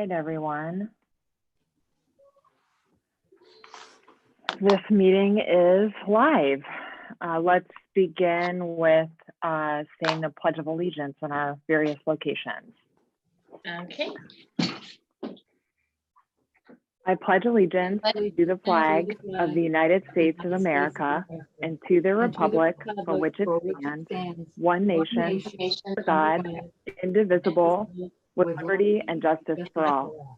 right, everyone. This meeting is live. Let's begin with saying the Pledge of Allegiance in our various locations. Okay. I pledge allegiance to the flag of the United States of America and to the republic for which it stands, one nation, under God, indivisible, with liberty and justice for all.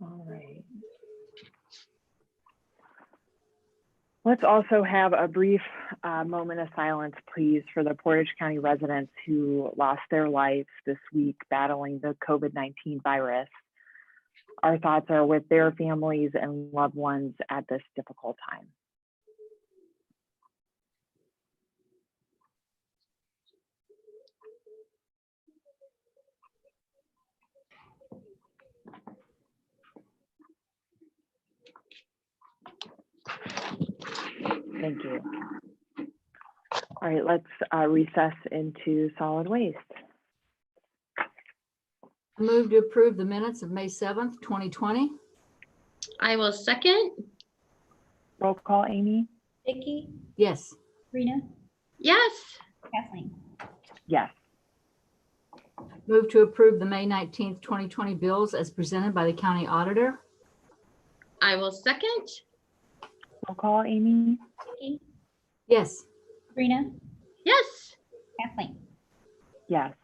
All right. Let's also have a brief moment of silence, please, for the Portage County residents who lost their lives this week battling the COVID-19 virus. Our thoughts are with their families and loved ones at this difficult time. Thank you. All right, let's recess into solid waste. I move to approve the minutes of May 7th, 2020. I will second. Roll call, Amy? Vicky, Yes. Rena, Yes. Kathleen. Yes. Move to approve the May 19th, 2020 bills as presented by the county auditor. I will second. Roll call, Amy? Vicky, Yes. Rena, Yes. Kathleen. Yes.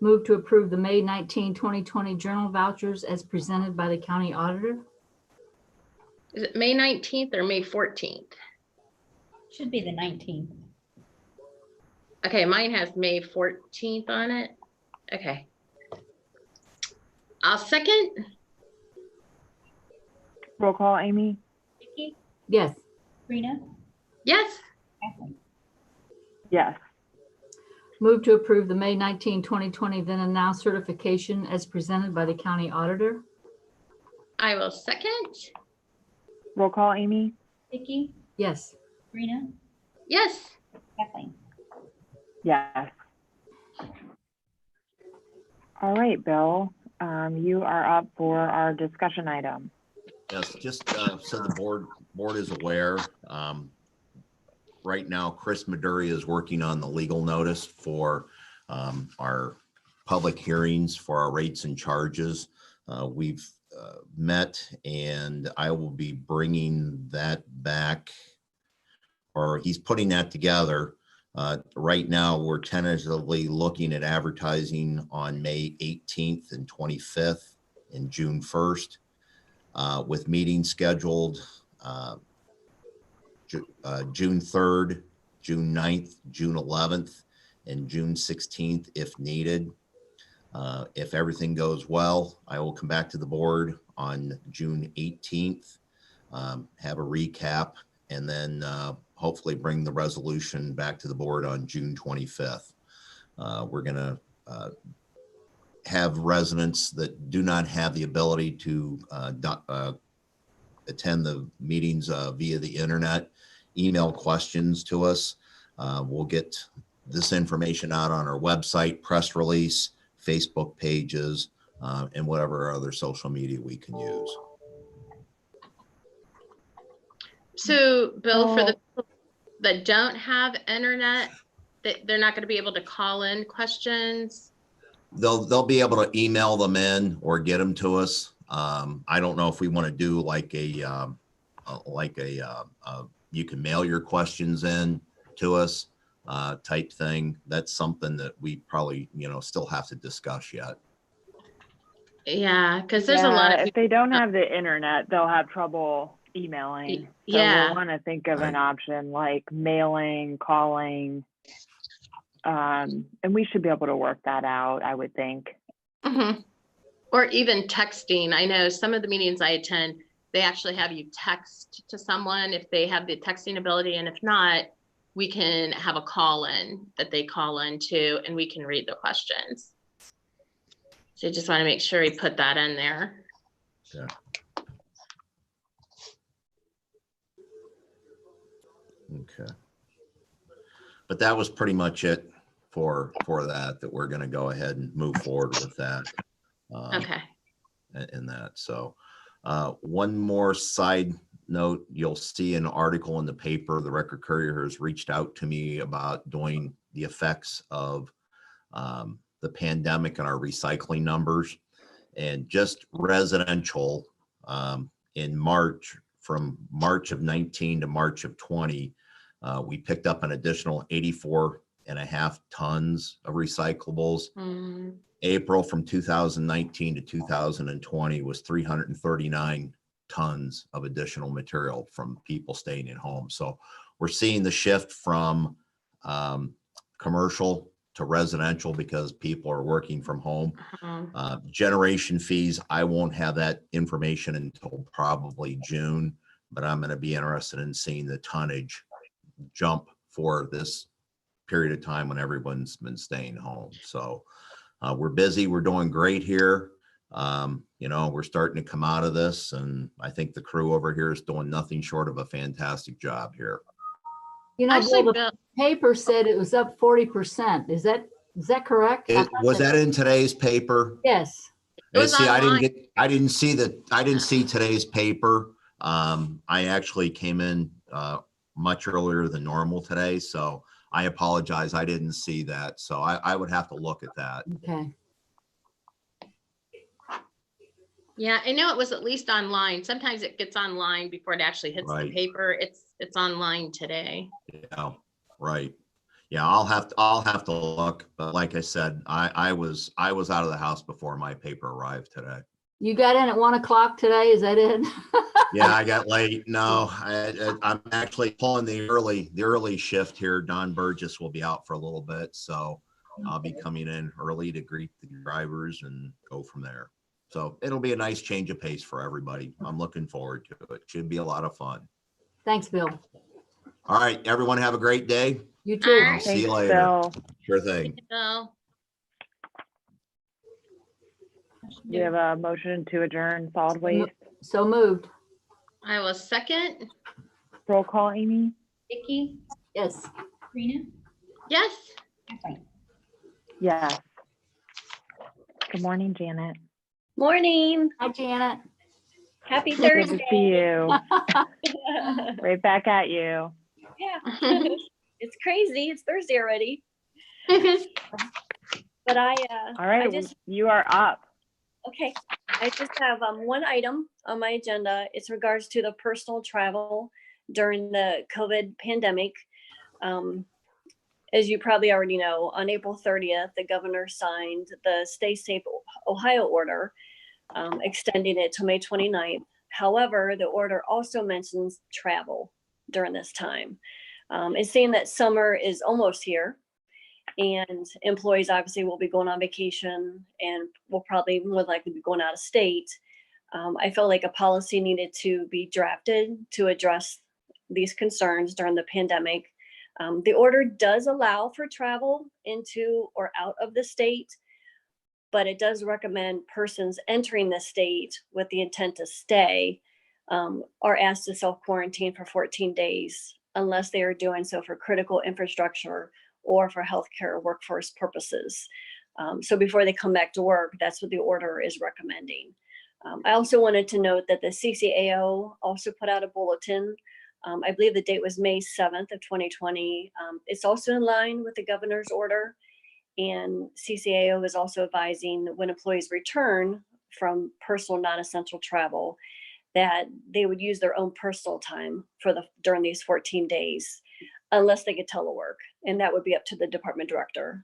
Move to approve the May 19, 2020 journal vouchers as presented by the county auditor. Is it May 19th or May 14th? Should be the 19th. Okay, mine has May 14th on it. Okay. I'll second. Roll call, Amy? Vicky, Yes. Rena, Yes. Kathleen. Yes. Move to approve the May 19, 2020 then and now certification as presented by the county auditor. I will second. Roll call, Amy? Vicky, Yes. Rena, Yes. Kathleen. Yes. All right, Bill, you are up for our discussion item. Yes, just so the board is aware, right now, Chris Maduri is working on the legal notice for our public hearings for our rates and charges. We've met and I will be bringing that back, or he's putting that together. Right now, we're tentatively looking at advertising on May 18th and 25th and June 1st. With meetings scheduled June 3rd, June 9th, June 11th, and June 16th if needed. If everything goes well, I will come back to the board on June 18th, have a recap, and then hopefully bring the resolution back to the board on June 25th. We're going to have residents that do not have the ability to attend the meetings via the internet email questions to us. We'll get this information out on our website, press release, Facebook pages, and whatever other social media we can use. So, Bill, for the people that don't have internet, they're not going to be able to call in questions. They'll be able to email them in or get them to us. I don't know if we want to do like a you can mail your questions in to us type thing. That's something that we probably still have to discuss yet. Yeah, because there's a lot of people. If they don't have the internet, they'll have trouble emailing. So Yeah. we'll want to think of an Right. option like mailing, calling, and we should be able to work that out, I would think. Mhm. Or even texting. I know some of the meetings I attend, they actually have you text to someone if they have the texting ability. And if not, we can have a call in that they call in to, and we can read the questions. So I just want to make sure we put that in there. Yeah. Okay. but that was pretty much it for that we're going to go ahead and move forward with that. Okay. In that. So one more side note, you'll see an article in the paper. The Record Courier has reached out to me about doing the effects of the pandemic and our recycling numbers, and just residential in March, from March of 19 to March of 20, we picked up an additional 84.5 tons of recyclables. April from 2019 to 2020 was 339 tons of additional material from people staying at home. So we're seeing the shift from commercial to residential because people are working from home. Generation fees, I won't have that information until probably June, but I'm going to be interested in seeing the tonnage jump for this period of time when everyone's been staying home. So we're busy. We're doing great here. We're starting to come out of this, and I think the crew over here is doing nothing short of a fantastic job here. Actually, Bill, Bill, the paper said it was up 40%. Is that correct? Was that in today's paper? Yes. It was See, online. I didn't see today's paper. I actually came in much earlier than normal today, so I apologize. I didn't see that. So I would have to look at that. Okay. Yeah, I know it was at least online. Sometimes it gets online before it actually hits the Right. paper. It's online today. Yeah, right. Yeah, I'll have to look. But like I said, I was out of the house before my paper arrived today. You got in at 1 o'clock today, is that it? Yeah, I got late. No, I'm actually pulling the early shift here. Don Burgess will be out for a little bit, so I'll be coming in early to greet the drivers and go from there. So it'll be a nice change of pace for everybody. I'm looking forward to it. Should be a lot of fun. Thanks, Bill. All right, everyone have a great day. You All too. right. I'll see you Thanks, later. Bill. Sure thing. So, We have a motion to adjourn solid waste. So moved. I will second. Roll call, Amy? Vicky, Yes. Sabrina, Yes. Kathleen. Yes. Good morning, Janet. Morning. Hi, Janet. Happy Good to Thursday. see you. Right back at you. Yeah. It's crazy. It's Thursday already. But All right, you are up. okay. I just have one item on my agenda. It's regards to the personal travel during the COVID pandemic. As you probably already know, on April 30th, the governor signed the Stay Safe Ohio order, extending it to May 29th. However, the order also mentions travel during this time. It's saying that summer is almost here, and employees obviously will be going on vacation and will probably more likely be going out of state. I felt like a policy needed to be drafted to address these concerns during the pandemic. The order does allow for travel into or out of the state, but it does recommend persons entering the state with the intent to stay are asked to self-quarantine for 14 days unless they are doing so for critical infrastructure or for healthcare workforce purposes. So before they come back to work, that's what the order is recommending. I also wanted to note that the CCAO also put out a bulletin. I believe the date was May 7th of 2020. It's also in line with the governor's order. And CCAO is also advising when employees return from personal non-essential travel that they would use their own personal time during these 14 days, unless they could telework, and that would be up to the department director.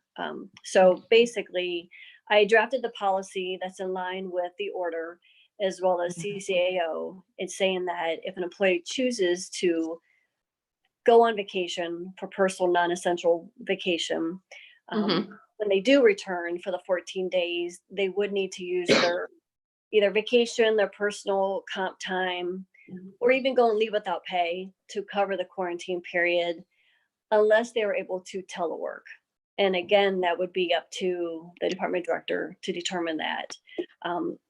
So basically, I drafted the policy that's in line with the order, as well as CCAO. It's saying that if an employee chooses to go on vacation for personal non-essential vacation, when they do return for the 14 days, they would need to use their either vacation, their personal comp time, or even go and leave without pay to cover the quarantine period, unless they were able to telework. And again, that would be up to the department director to determine that.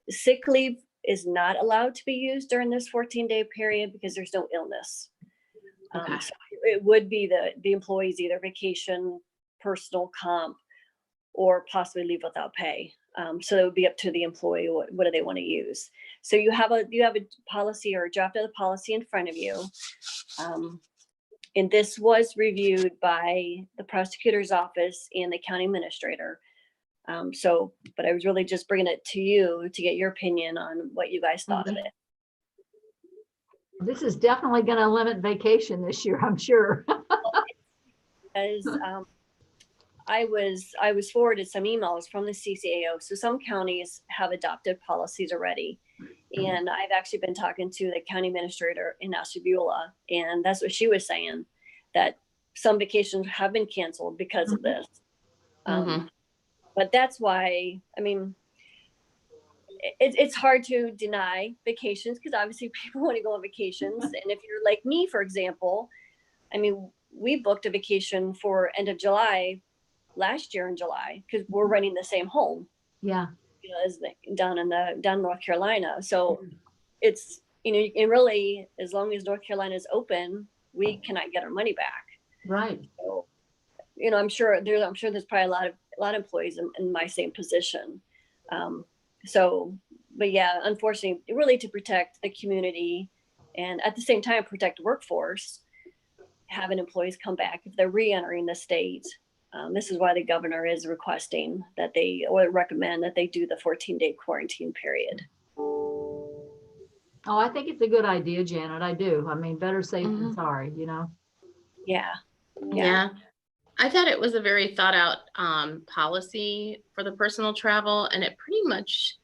Sick leave is not allowed to be used during this 14-day period because there's no illness. Okay. So it would be the employee's either vacation, personal comp, or possibly leave without pay. So it would be up to the employee, what do they want to use? So you have a policy or a draft of the policy in front of you. And this was reviewed by the prosecutor's office and the county administrator. But I was really just bringing it to you to get your opinion on what you guys thought of it. This is definitely going to limit vacation this year, I'm sure. As I was forwarded some emails from the CCAO. So some counties have adopted policies already. And I've actually been talking to the county administrator in Ashtabula, and that's what she was saying, that some vacations have been canceled because of this. But that's why, I mean, it's hard to deny vacations because obviously people want to go on vacations. And if you're like me, for example, I mean, we booked a vacation for end of July last year in July because we're renting the same home. Yeah. As down in North Carolina. So it's, and really, as long as North Carolina is open, we cannot get our money back. Right. So, I'm sure there's probably a lot of employees in my same position. But yeah, unfortunately, really to protect the community and at the same time protect the workforce, having employees come back if they're re-entering the state. This is why the governor is requesting that or recommend that they do the 14-day quarantine period. Oh, I think it's a good idea, Janet. I do. I mean, better safe than sorry, Yeah. I thought it was a very thought out policy for the personal travel, and it pretty much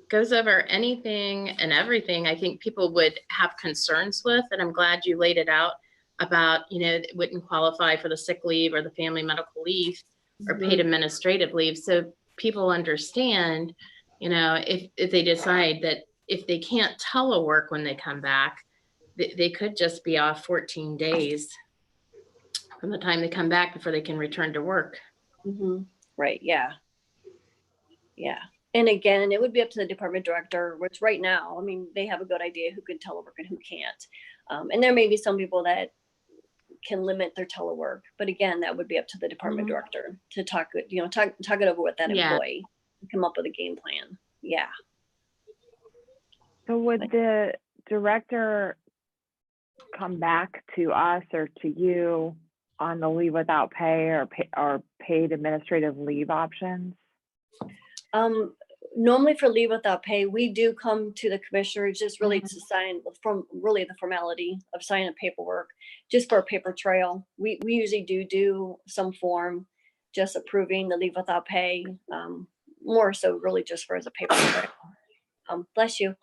goes over anything and everything I think people would have concerns with. And I'm glad you laid it out about, it wouldn't qualify for the sick leave or the family medical leave or paid administrative leave. So people understand, if they decide that if they can't telework when they come back, they could just be off 14 days from the time they come back before they can return to work. Right. Yeah. Yeah. And again, it would be up to the department director, which right now, I mean, they have a good idea who can telework and who can't. And there may be some people that can limit their telework, but again, that would be up to the department director to talk it over with that employee and come up with a game plan. Yeah. So would the director come back to us or to you on the leave without pay or paid administrative leave options? Normally for leave without pay, we do come to the commissioner just really to sign the formality of signing paperwork, just for a paper trail. We usually do some form just approving the leave without pay, more so really just for as a paper trail. Bless you.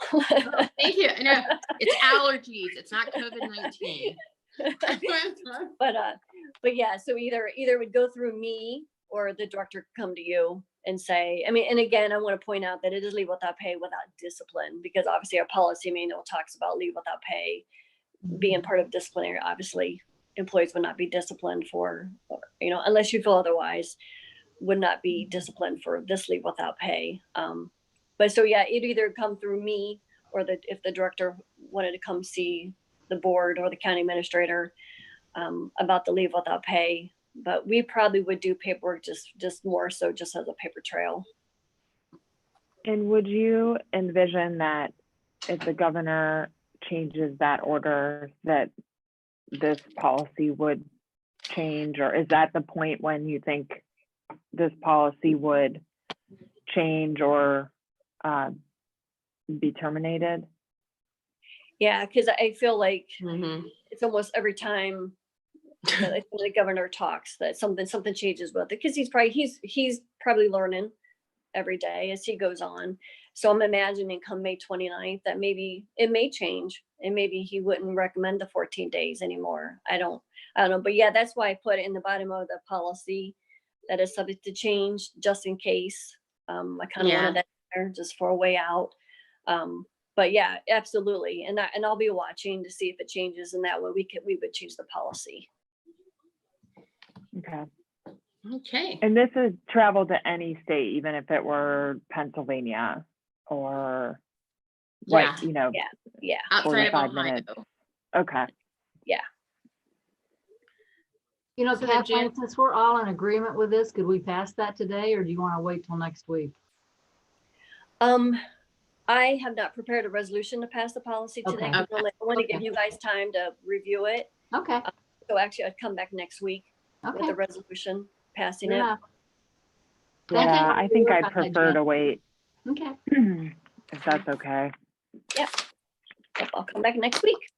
Thank you. I know it's allergies. It's not COVID-19. But yeah, so either it would go through me or the director could come to you and say, I mean, and again, I want to point out that it is leave without pay without discipline, because obviously our policy manual talks about leave without pay being part of disciplinary. Obviously, employees would not be disciplined for, unless you feel otherwise, would not be disciplined for this leave without pay. But so yeah, it either come through me or if the director wanted to come see the board or the county administrator about the leave without pay. But we probably would do paperwork just more so just as a paper trail. And would you envision that if the governor changes that order, that this policy would change, or is that the point when you think this policy would change or be terminated? Yeah, because I feel like it's almost every time the governor talks that something changes with it, because he's probably learning every day as he goes on. So I'm imagining come May 29th that maybe it may change and maybe he wouldn't recommend the 14 days anymore. I don't know. But yeah, that's why I put it in the bottom of the policy that is subject to change just in case. I kind of wanted that there just for a way out. But yeah, absolutely. And I'll be watching to see if it changes, and that way we would change the policy. Okay. And this is travel to any state, even if it were Pennsylvania or Right. yeah. Outside of 45 Ohio. minutes. Okay. Yeah. You know, So then Jan- Kathleen, since we're all in agreement with this, could we pass that today, or do you want to wait till next week? I have not prepared a resolution to pass the policy today. Okay. 'Cause I want to give Okay. you guys time to review it. Okay, So actually, I'd come back next week with okay. the resolution, passing Fair it. enough. Thank Yeah, you. I think Work I'd on that, prefer Jen. to wait Okay, if that's okay. Yep, I'll come back next week.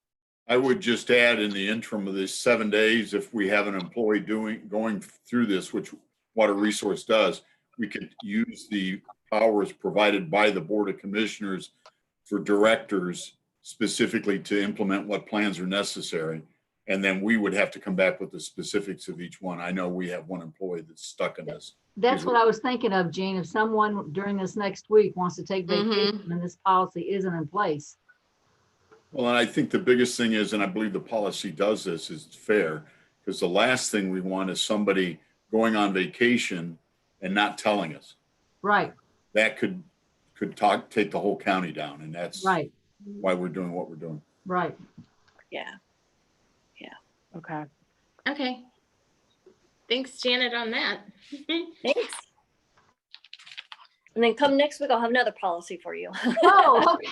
I would just add in the interim of this 7 days, if we have an employee going through this, which Water Resource does, we could use the powers provided by the Board of Commissioners for directors specifically to implement what plans are necessary. And then we would have to come back with the specifics of each one. I know we have one employee that's stuck in this. that's what I was thinking of, Jean. If someone during this next week wants to take vacation and this policy isn't in place. Well, and I think the biggest thing is, and I believe the policy does this, is fair, because the last thing we want is somebody going on vacation and not telling us. Right, That could take the whole county down, and that's right, why we're doing what we're doing. right. Yeah. Okay. Okay. Thanks, Janet, on that. Thanks. And then come next week, I'll have another policy for you. Oh, okay.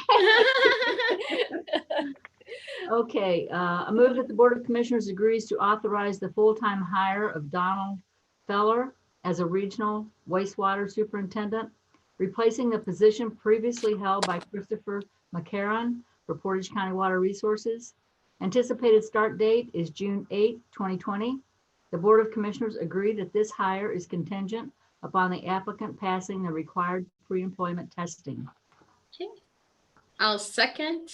Okay, I move that the Board of Commissioners agrees to authorize the full-time hire of Donald Feller as a regional wastewater superintendent, replacing the position previously held by Christopher McCarron for Portage County Water Resources. Anticipated start date is June 8, 2020. The Board of Commissioners agree that this hire is contingent upon the applicant passing the required pre-employment testing. Okay. I'll second.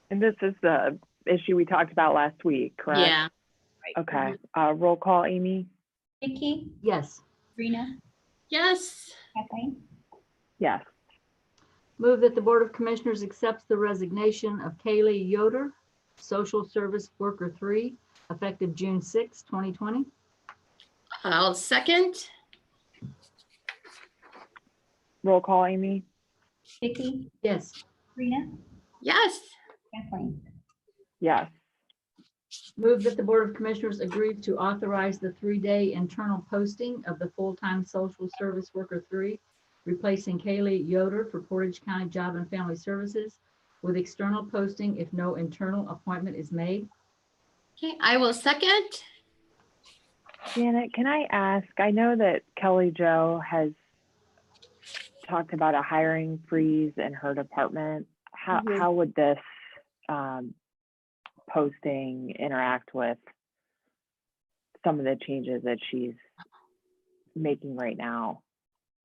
And this is the issue we talked about last week, correct? Yeah. Okay. Roll call, Amy? Vicky, Yes. Sabrina, Yes. Kathleen, Yes. Move that the Board of Commissioners accepts the resignation of Kaylee Yoder, Social Service Worker 3, effective June 6, 2020. I'll second. Roll call, Amy? Vicky, Yes. Sabrina, Yes. Kathleen. Yes. Move that the Board of Commissioners agrees to authorize the 3-day internal posting of the full-time Social Service Worker 3, replacing Kaylee Yoder for Portage County Job and Family Services, with external posting if no internal appointment is made. Okay, I will second. Janet, can I ask, I know that Kelly Jo has talked about a hiring freeze in her department. How would this posting interact with some of the changes that she's making right now?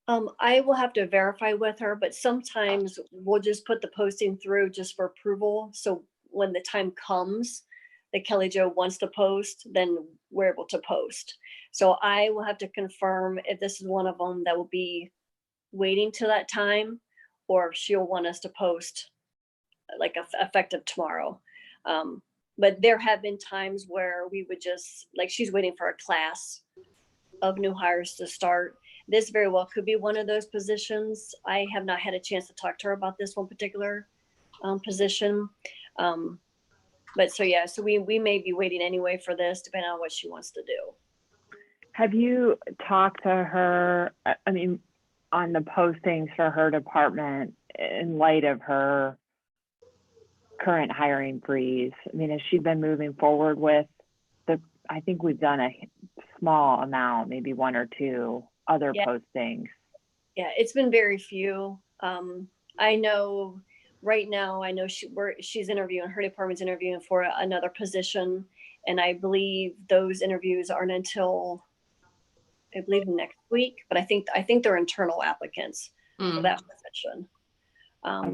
I will have to verify with her, but sometimes we'll just put the posting through just for approval. So when the time comes that Kelly Jo wants to post, then we're able to post. So I will have to confirm if this is one of them that will be waiting till that time, or if she'll want us to post like effective tomorrow. But there have been times where we would just, like, she's waiting for a class of new hires to start. This very well could be one of those positions. I have not had a chance to talk to her about this one particular position. But so, yeah, so we may be waiting anyway for this, depending on what she wants to do. Have you talked to her, I mean, on the postings for her department in light of her current hiring freeze? I mean, has she been moving forward with I think we've done a small amount, maybe 1 or 2 other postings. Yeah, it's been very few. I know right now, I know she's interviewing, her department's interviewing for another position. And I believe those interviews aren't until, I believe, next week, but I think they're internal applicants for that position.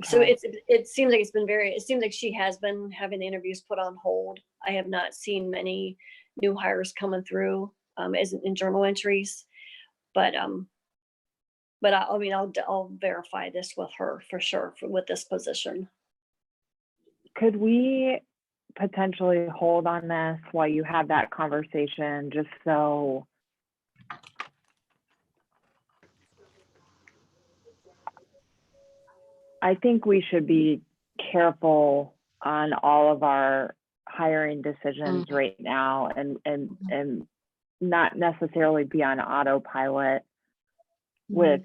So it seems like it seems like she has been having the interviews put on hold. I have not seen many new hires coming through as in journal entries, but I mean, I'll verify this with her for sure with this position. Could we potentially hold on this while you have that conversation, just so I think we should be careful on all of our hiring decisions right now and not necessarily be on autopilot with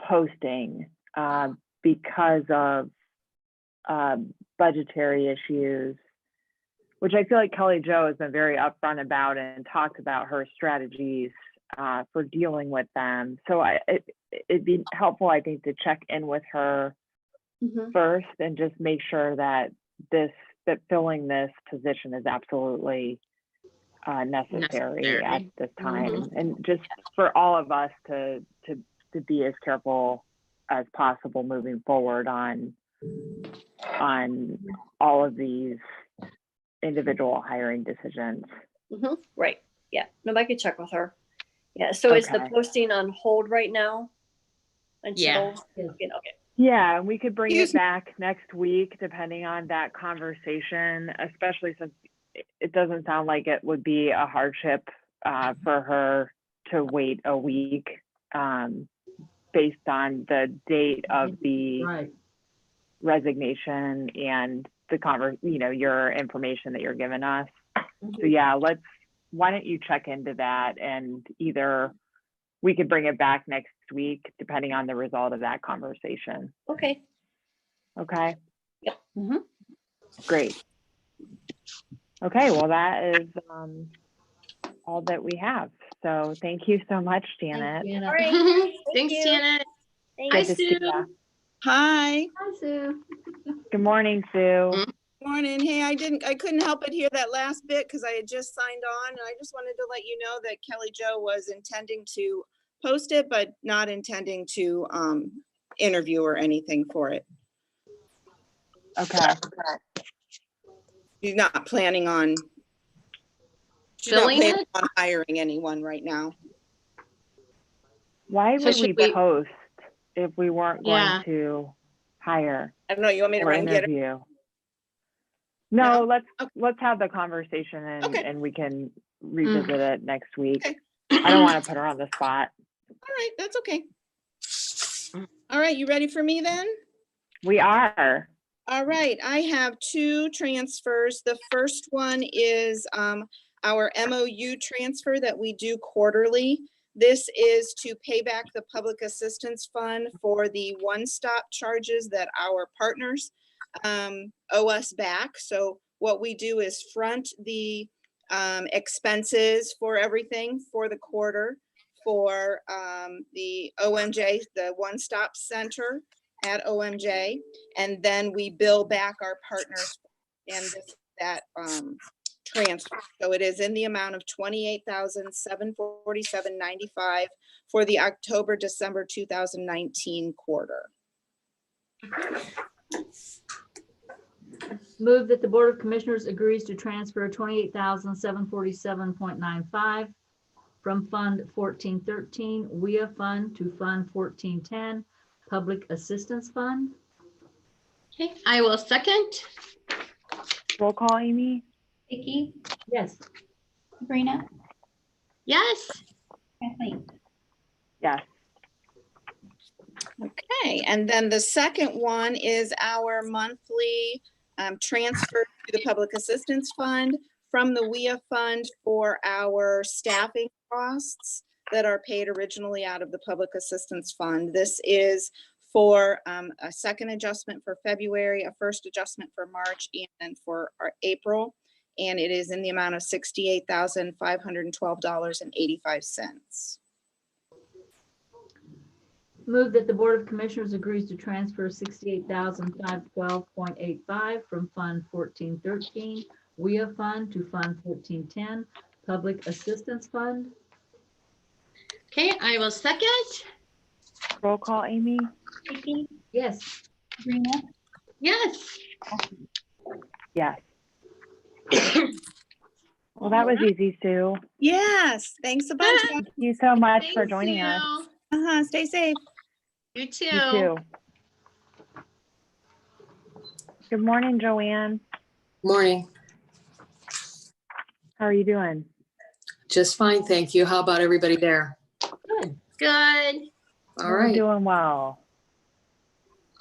posting because of budgetary issues, which I feel like Kelly Jo has been very upfront about and talked about her strategies for dealing with them. So it'd be helpful, I think, to check in with her first and just make sure that filling this position is absolutely necessary at this time, and just for all of us to be as careful as possible moving forward on all of these individual hiring decisions. Right. Yeah. No, I could check with her. Yeah. So is the Okay. posting on hold right now? Until, okay. Yeah, and we could bring it back next week depending on that conversation, especially since it doesn't sound like it would be a hardship for her to wait a week based on the date of the resignation and the your information that you're giving us. So yeah, why don't you check into that, and either we could bring it back next week depending on the result of that conversation. Okay. Okay. Yep. Great. Okay, well, that is all that we have. So thank you so much, Janet. Janet. All right. Thanks, you. Janet. Thank Hi, Good to see Sue. ya. Hi. Hi, Sue. Good morning, Sue. Morning. Hey, I couldn't help but hear that last bit because I had just signed on, and I just wanted to let you know that Kelly Jo was intending to post it, but not intending to interview or anything for it. Okay. She's not planning on Filling it? hiring anyone right now. Why So would should we we- post if we weren't going Yeah. to hire I don't know. You want me to or run and get her? interview? No, No? let's have the conversation Okay. and we can revisit it next week. Okay. I don't want to put her on the spot. All right, that's okay. All right, you ready for me then? We are. All right, I have two transfers. The first one is our MOU transfer that we do quarterly. This is to pay back the Public Assistance Fund for the one-stop charges that our partners owe us back. So what we do is front the expenses for everything for the quarter for the OMJ, the one-stop center at OMJ, and then we bill back our partners and that transfer. So it is in the amount of $28,747.95 for the October, December 2019 quarter. Move that the Board of Commissioners agrees to transfer 28,747.95 from Fund 1413 WIA Fund to Fund 1410 Public Assistance Fund. Okay, I will second. Roll call, Amy? Vicky, Yes. Sabrina, Yes. Kathleen. Yes. Okay, and then the second one is our monthly transfer to the Public Assistance Fund from the WIA Fund for our staffing costs that are paid originally out of the Public Assistance Fund. This is for a second adjustment for February, a first adjustment for March, and for our April. And it is in the amount of $68,512.85. Move that the Board of Commissioners agrees to transfer 68,512.85 from Fund 1413 WIA Fund to Fund 1410 Public Assistance Fund. Okay, I will second. Roll call, Amy? Vicky, Yes. Sabrina, Yes. Yes. Well, that was easy, Sue. Yes, thanks a bunch. Thank you so much for Thanks, joining us. Sue. Stay safe. You too. You too. Good morning, Joanne. Morning. How are you doing? Just fine, thank you. How about everybody there? Good. Good. All We're right. doing well.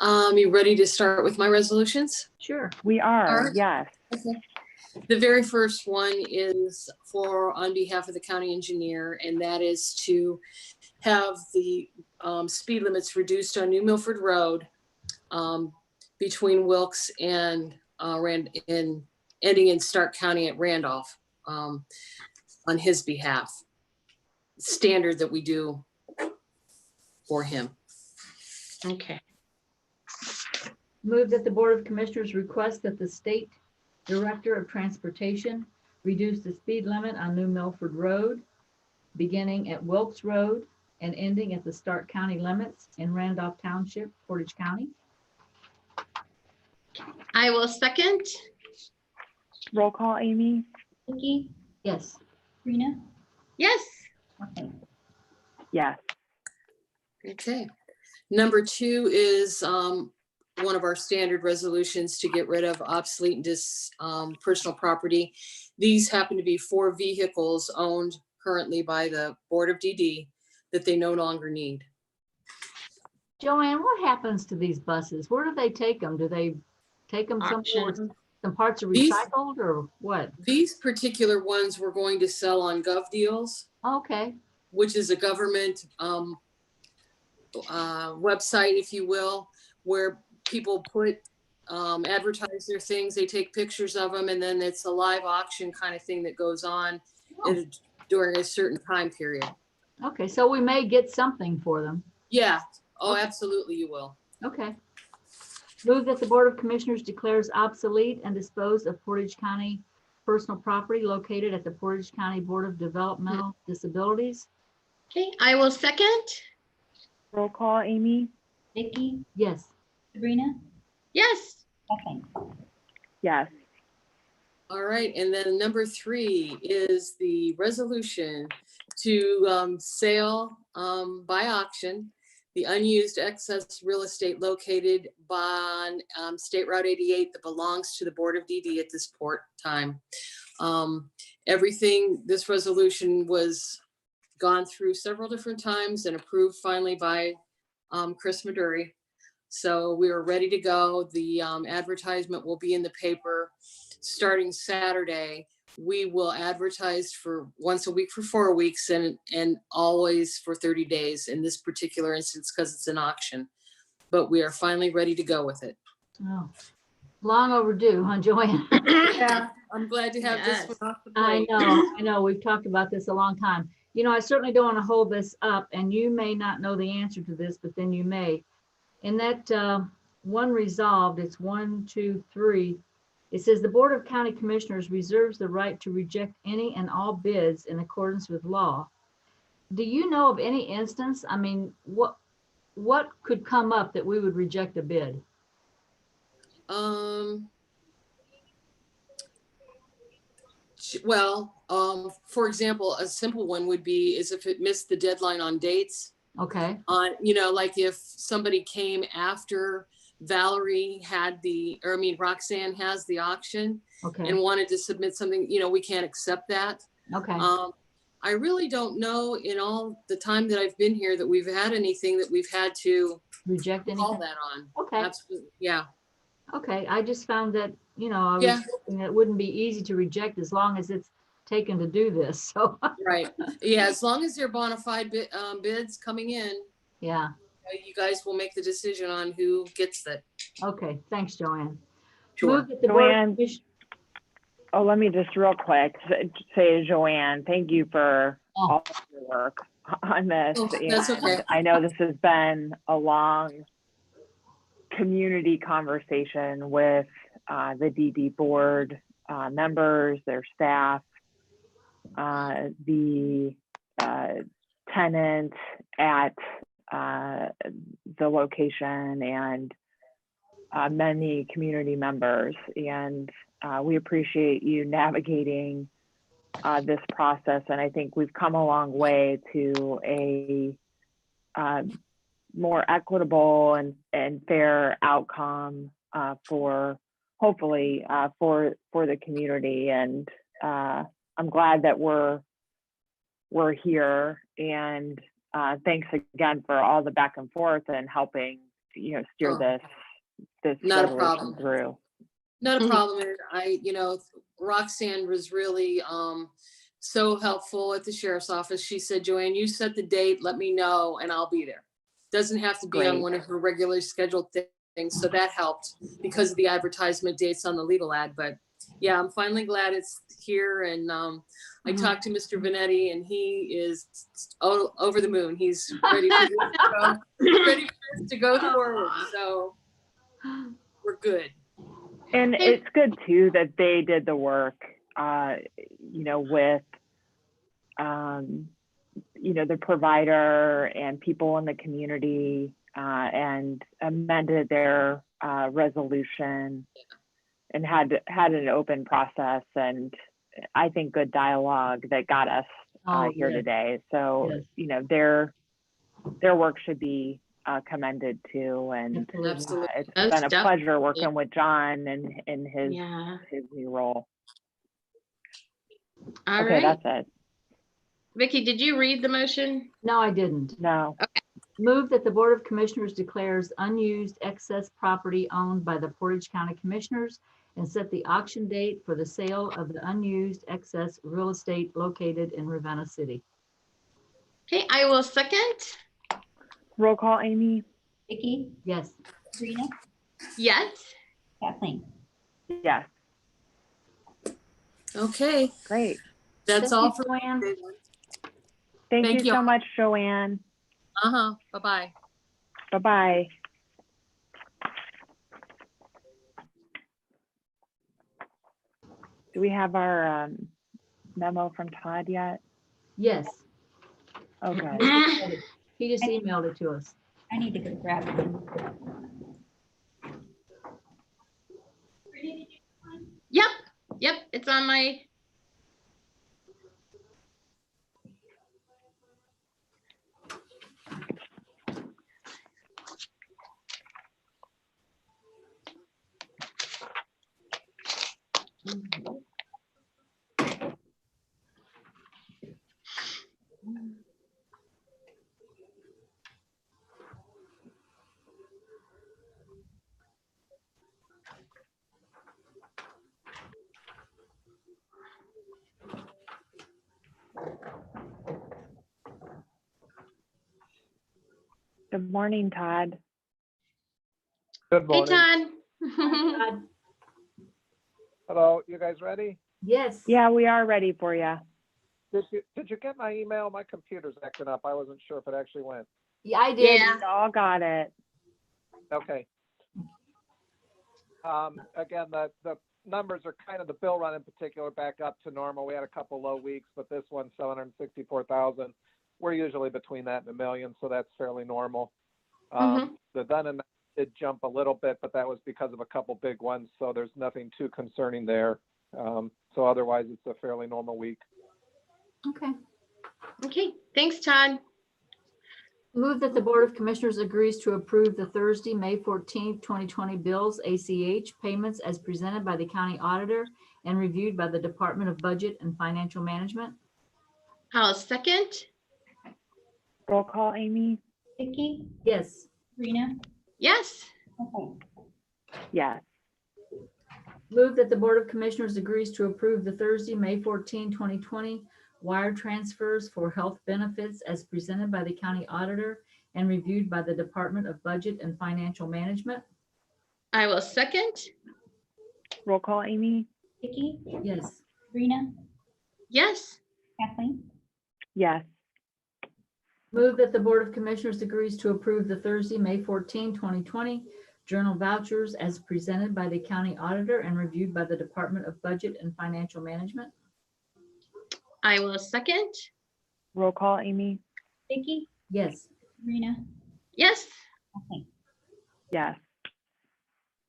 You ready to start with my resolutions? Sure. We are, All right. yes. Okay. The very first one is on behalf of the county engineer, and that is to have the speed limits reduced on New Milford Road between Wilkes and ending in Stark County at Randolph on his behalf. Standard that we do for him. Okay. Move that the Board of Commissioners request that the State Director of Transportation reduce the speed limit on New Milford Road, beginning at Wilkes Road and ending at the Stark County limits in Randolph Township, Portage County. I will second. Roll call, Amy? Vicky, Yes. Sabrina, Yes. Kathleen. Yes. Okay. Number 2 is one of our standard resolutions to get rid of obsolete and personal property. These happen to be 4 vehicles owned currently by the Board of DD that they no longer need. Joanne, what happens to these buses? Where do they take them? Do they take them somewhere where Auction. some parts are These- recycled or what? These particular ones we're going to sell on Gov Deals, Okay, which is a government website, if you will, where people advertise their things, they take pictures of them, and then it's a live auction kind of thing that goes on during a certain time period. okay, so we may get something for them. Yeah, oh, Okay. absolutely you will. Okay. Move that the Board of Commissioners declares obsolete and dispose of Portage County personal property located at the Portage County Board of Developmental Disabilities. Okay, I will second. Roll call, Amy? Vicky, Yes. Sabrina, Yes. Kathleen. Yes. All right, and then number 3 is the resolution to sale by auction the unused excess real estate located on State Route 88 that belongs to the Board of DD at this time. This resolution was gone through several different times and approved finally by Chris Maduri. So we were ready to go. The advertisement will be in the paper starting Saturday. We will advertise for once a week for 4 weeks and always for 30 days in this particular instance because it's an auction. But we are finally ready to go with it. Oh, long overdue, huh, Joanne? Yeah, I'm glad to have Yes. this one off the I plate. know. We've talked about this a long time. You know, I certainly don't want to hold this up, and you may not know the answer to this, but then you may. In that one resolved, it's 1, 2, 3. It says the Board of County Commissioners reserves the right to reject any and all bids in accordance with law. Do you know of any instance? I mean, what could come up that we would reject a bid? Well, for example, a simple one would be is if it missed the deadline on dates. Okay, Like if somebody came after Roxanne has the auction okay, and wanted to submit something, we can't accept that. okay. I really don't know in all the time that I've been here that we've had anything that we've had to Reject call anything? that on. Okay, Absolutely. Yeah. okay. I just found that, I was Yeah. thinking it wouldn't be easy to reject as long as it's taken to do this, so, Right. Yeah. As long as they're bona fide bids coming in, yeah. you guys will make the decision on who gets that. Okay, thanks, Joanne. Sure. Move that the Board of Joanne. Commis- Oh, let me just real quick say to Joanne, thank you for all of your work on this. Oh, that's And okay. I know this has been a long community conversation with the DD board members, their staff, the tenant at the location, and many community members. And we appreciate you navigating this process. And I think we've come a long way to a more equitable and fair outcome for hopefully for the community. And I'm glad that we're here. And thanks again for all the back and forth and helping steer this Not a resolution problem. through. Not a Mhm. problem. And Roxanne was really so helpful at the sheriff's office. She said, Joanne, you set the date, let me know, and I'll be there. Doesn't have to be on Great. one of her regularly scheduled things. So that helped because of the advertisement dates on the legal ad. But yeah, I'm finally glad it's here. And I talked to Mr. Vanetti, and he is over the moon. He's ready for this to go, ready for this to go forward. So we're good. And Hey. it's good too that they did the work, with, the provider and people in the community, and amended their resolution and had an open process, and I think good dialogue that got us here yes. today. So, Yes. their work should be commended too. And Absolutely. it's Most been a pleasure definitely. working with John and in his Yeah. new role. All Okay, right. that's it. Vicky, did you read the motion? No, I didn't. No. Move that the Board of Commissioners declares unused excess property owned by the Portage County Commissioners and set the auction date for the sale of the unused excess real estate located in Ravenna City. Okay, I will second. Roll call, Amy? Vicky, Yes. Sabrina, Yes. Kathleen. Yes. Okay, Great. that's Thank all you, for Joanne. today. Thank Thank you you. so much, Joanne. Bye-bye. Bye-bye. Do we have our memo from Todd yet? Yes. Okay. He just emailed it to us. I need to go grab it. Yep, it's on my. Good morning, Todd. Good Hey, morning. Todd. Todd? Hello, you guys ready? Yes. Yeah, we are ready for you. Did you get my email? My computer's acting up. I wasn't sure if it actually went. Yeah, I did. Yeah. We all got it. Okay. Again, the numbers are kind of the bill run in particular back up to normal. We had a couple low weeks, but this one's 764,000. We're usually between that and $1 million, so that's fairly normal. The done and did jump a little bit, but that was because of a couple big ones, so there's nothing too concerning there. So otherwise, it's a fairly normal week. Okay. Okay, thanks, Todd. Move that the Board of Commissioners agrees to approve the Thursday, May 14th, 2020 bills, ACH payments as presented by the county auditor and reviewed by the Department of Budget and Financial Management. I'll second. Roll call, Amy? Vicky, Yes. Sabrina, Yes. Kathleen. Yes. Move that the Board of Commissioners agrees to approve the Thursday, May 14, 2020 wire transfers for health benefits as presented by the county auditor and reviewed by the Department of Budget and Financial Management. I will second. Roll call, Amy? Vicky, Yes. Sabrina, Yes. Kathleen. Yes. Move that the Board of Commissioners agrees to approve the Thursday, May 14, 2020 journal vouchers as presented by the county auditor and reviewed by the Department of Budget and Financial Management. I will second. Roll call, Amy? Vicky, Yes. Sabrina, Yes. Kathleen. Yes.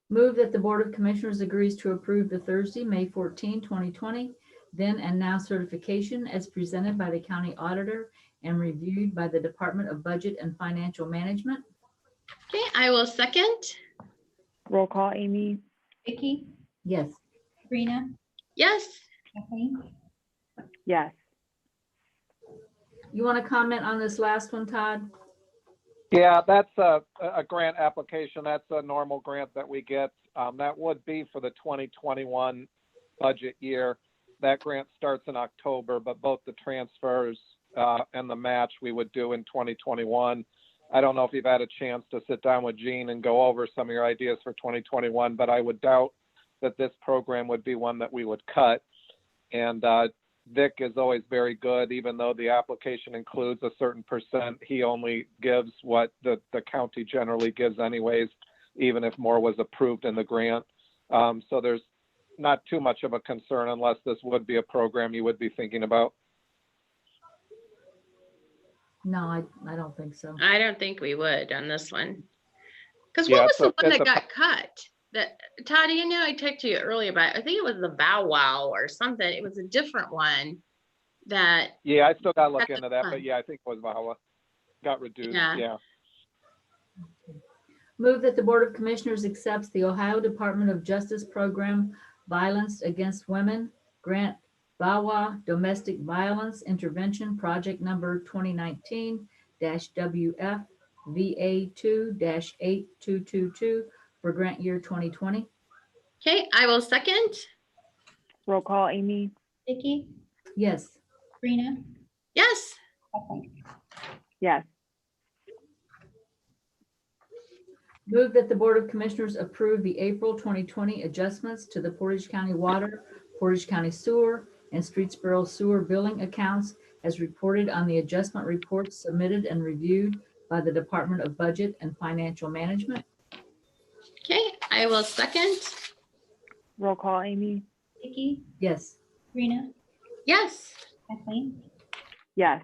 Move that the Board of Commissioners agrees to approve the Thursday, May 14, 2020 then and now certification as presented by the county auditor and reviewed by the Department of Budget and Financial Management. Okay, I will second. Roll call, Amy? Vicky, Yes. Sabrina, Yes. Kathleen. Yes. You want to comment on this last one, Todd? Yeah, that's a grant application. That's a normal grant that we get. That would be for the 2021 budget year. That grant starts in October, but both the transfers and the match we would do in 2021. I don't know if you've had a chance to sit down with Gene and go over some of your ideas for 2021, but I would doubt that this program would be one that we would cut. And Vic is always very good, even though the application includes a certain percent, he only gives what the county generally gives anyways, even if more was approved in the grant. So there's not too much of a concern unless this would be a program you would be thinking about. No, I don't think so. I don't think we would on this one. Because Yeah, what was it's the a- one it's that a- got cut? That Todd, you know, I texted you earlier about, I think it was the Bow Wow or something. It was a different one that, Yeah, I still got to look That's into that, fine. but yeah, I think it was Vawa. Got reduced, Yeah. yeah. Move that the Board of Commissioners accepts the Ohio Department of Justice Program Violence Against Women Grant VAWA Domestic Violence Intervention Project Number 2019-WF VA2-8222 for grant year 2020. okay, I will second. Roll call, Amy? Vicky, Yes. Sabrina, Yes, Kathleen. Yes. Move that the Board of Commissioners approve the April 2020 adjustments to the Portage County Water, Portage County Sewer, and Streetsboro Sewer billing accounts as reported on the adjustment reports submitted and reviewed by the Department of Budget and Financial Management. okay, I will second. Roll call, Amy? Vicky, Yes. Sabrina, Yes, Kathleen. Yes.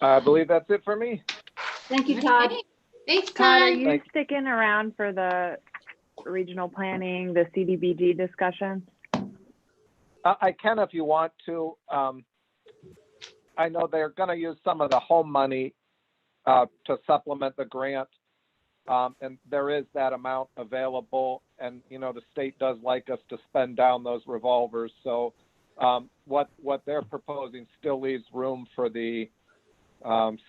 I believe that's it for me. Thank you, Todd. okay. Thanks, Todd, are Todd. you Thank- sticking around for the regional planning, the CDBG discussion? I can if you want to. I know they're going to use some of the home money to supplement the grant. And there is that amount available. And, you know, the state does like us to spend down those revolvers. So what they're proposing still leaves room for the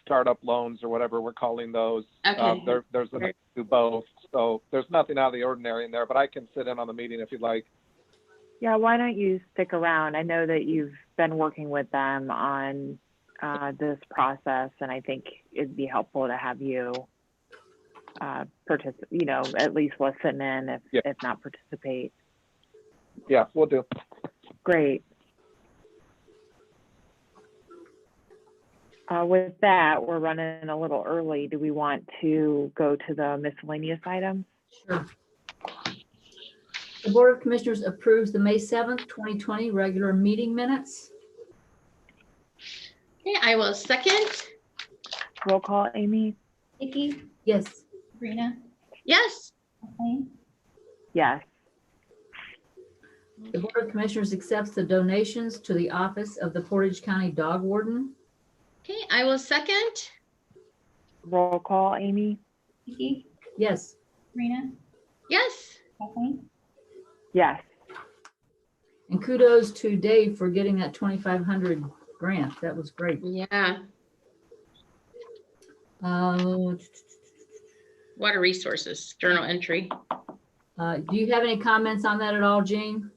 startup loans or whatever we're calling those. Okay. There's a mix to both. So there's nothing out of the ordinary in there, but I can sit in on the meeting if you'd like. Yeah, why don't you stick around? I know that you've been working with them on this process, and I think it'd be helpful to have you participate, you know, at least listen in if not participate. Yeah, we'll do. Great. With that, we're running a little early. Do we want to go to the miscellaneous items? Sure. The Board of Commissioners approves the May 7th, 2020 regular meeting minutes. Okay, I will second. Roll call, Amy? Vicky, Yes. Sabrina, Yes, Kathleen. Yes. The Board of Commissioners accepts the donations to the Office of the Portage County Dog Warden. okay, I will second. Roll call, Amy? Vicky, Yes. Sabrina, Yes, Kathleen. Yes. And kudos to Dave for getting that 2,500 grant. That was great. yeah, Uh, water resources, journal entry. Do you have any comments on that at all, Jean?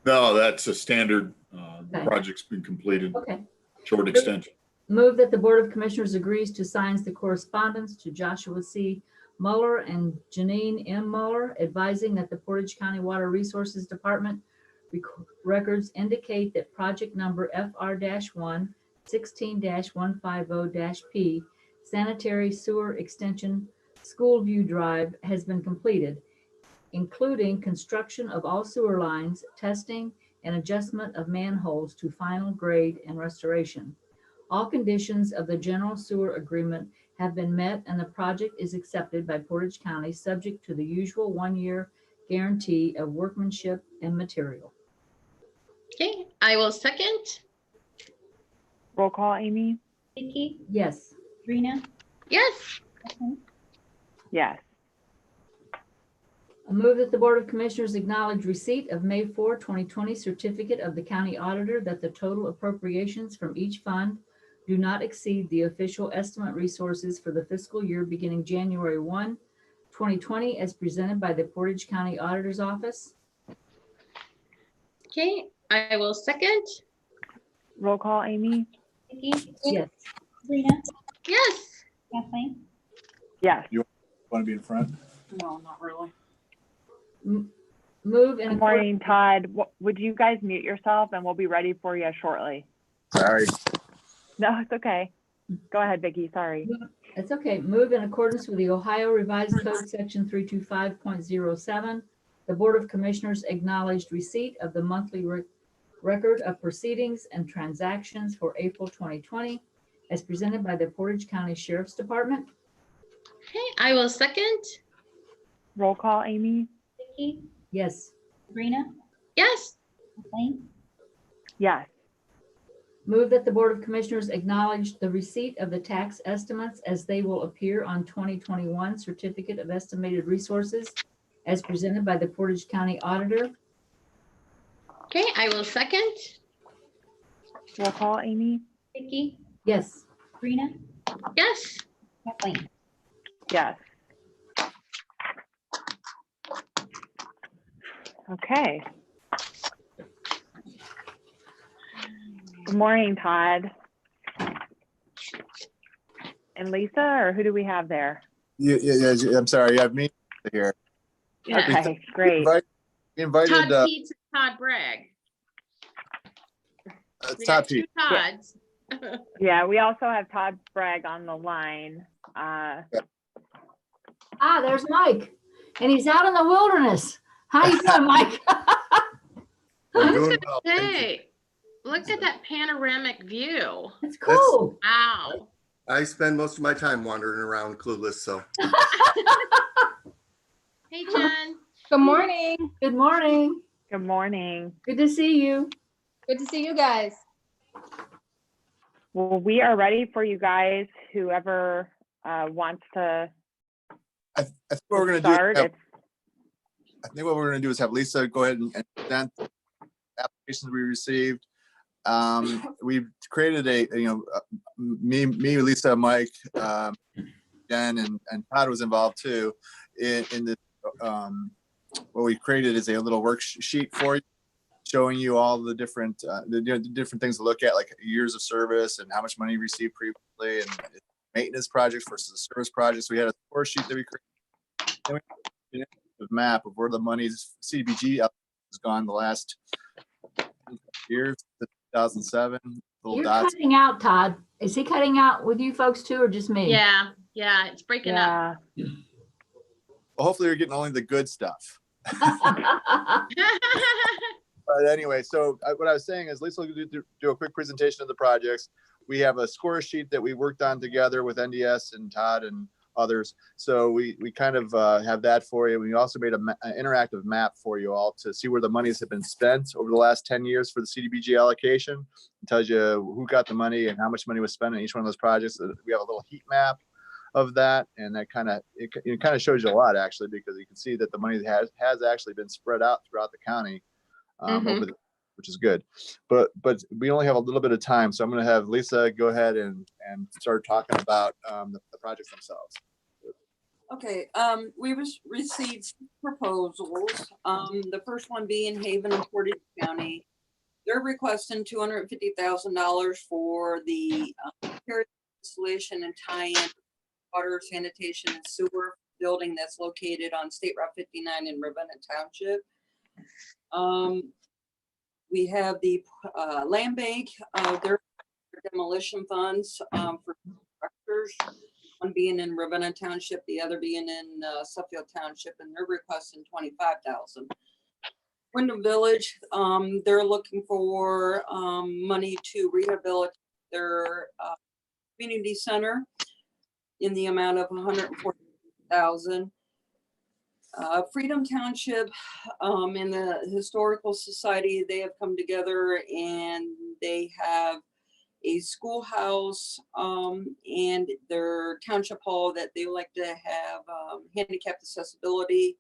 No, that's a standard. The Okay. project's been completed, Okay. short extension. Move that the Board of Commissioners agrees to sign the correspondence to Joshua C. Muller and Janine M. Muller advising that the Portage County Water Resources Department records indicate that project number FR-1 16-150-P sanitary sewer extension Schoolview Drive has been completed, including construction of all sewer lines, testing, and adjustment of manholes to final grade and restoration. All conditions of the general sewer agreement have been met and the project is accepted by Portage County, subject to the usual 1-year guarantee of workmanship and material. Okay, I will second. Roll call, Amy? Vicky, Yes. Sabrina, Yes, Kathleen. Yes. I move that the Board of Commissioners acknowledge receipt of May 4, 2020 certificate of the county auditor that the total appropriations from each fund do not exceed the official estimate resources for the fiscal year beginning January 1, 2020, as presented by the Portage County Auditor's Office. Okay, I will second. Roll call, Amy? Vicky, Yes. Sabrina, Yes. Kathleen, Yes. Want to be in front? No, not really. Move in Good morning, Todd. Would you guys mute yourself and we'll be ready for you shortly? Sorry. No, it's okay. Go ahead, Vicki. Sorry. It's okay. Move in accordance with the Ohio Revised Code, Section 325.07. The Board of Commissioners acknowledged receipt of the monthly record of proceedings and transactions for April 2020 as presented by the Portage County Sheriff's Department. Okay, I will second. Roll call, Amy? Vicky, Yes. Sabrina, Yes. Kathleen, Yes. Move that the Board of Commissioners acknowledge the receipt of the tax estimates as they will appear on 2021 Certificate of Estimated Resources as presented by the Portage County Auditor. Okay, I will second. Roll call, Amy? Vicky, Yes. Sabrina, Yes. Kathleen. Yes. Okay. Good morning, Todd. And Lisa, or who do we have there? Yeah, I'm sorry. You have me here. Okay, great. We invited Todd Keats and Todd Bragg. We got Todd two Pete. Todds. Yeah, we also have Todd Bragg on the line. There's Mike, and he's out in the wilderness. How you doing, Mike? I'm doing well. Thank you. Hey, look at that panoramic view. It's cool. Wow. I spend most of my time wandering around clueless, so. Hey, Jen. Good morning. Good morning. Good morning. Good to see you. Good to see you guys. Well, we are ready for you guys. Whoever wants to I think what we're going to start. do. I think what we're going to do is have Lisa go ahead and present the applications we received. We've created me, Lisa, Mike, Jen, and Todd was involved too. In the what we created is a little worksheet for you, showing you all the different different things to look at, like years of service and how much money you received previously, and maintenance projects versus service projects. We had a score sheet that we created. And we had a map of where the money's CDBG has gone the last years, 2007. You're Dots. cutting out, Todd. Is he cutting out with you folks too, or just me? Yeah, it's breaking up. Well, hopefully you're getting only the good stuff. But anyway, so what I was saying is Lisa will do a quick presentation of the projects. We have a score sheet that we worked on together with NDS and Todd and others. So we kind of have that for you. We also made an interactive map for you all to see where the monies have been spent over the last 10 years for the CDBG allocation. It tells you who got the money and how much money was spent on each one of those projects. We have a little heat map of that, and that kind of shows you a lot, actually, because you can see that the money has actually been spread out throughout the county, which is good. But we only have a little bit of time, so I'm going to have Lisa go ahead and start talking about the projects themselves. Okay, we received proposals. The first one being Haven and Portage County. They're requesting $250,000 for the installation and tie-in water, sanitation, and sewer building that's located on State Route 59 in Ravenna Township. We have the land bank, their demolition funds for structures, one being in Ravenna Township, the other being in Suffield Township, and they're requesting $25,000. Wyndham Village, they're looking for money to rehabilitate their community center in the amount of $140,000. Freedom Township and the Historical Society, they have come together and they have a schoolhouse and their township hall that they like to have handicapped accessibility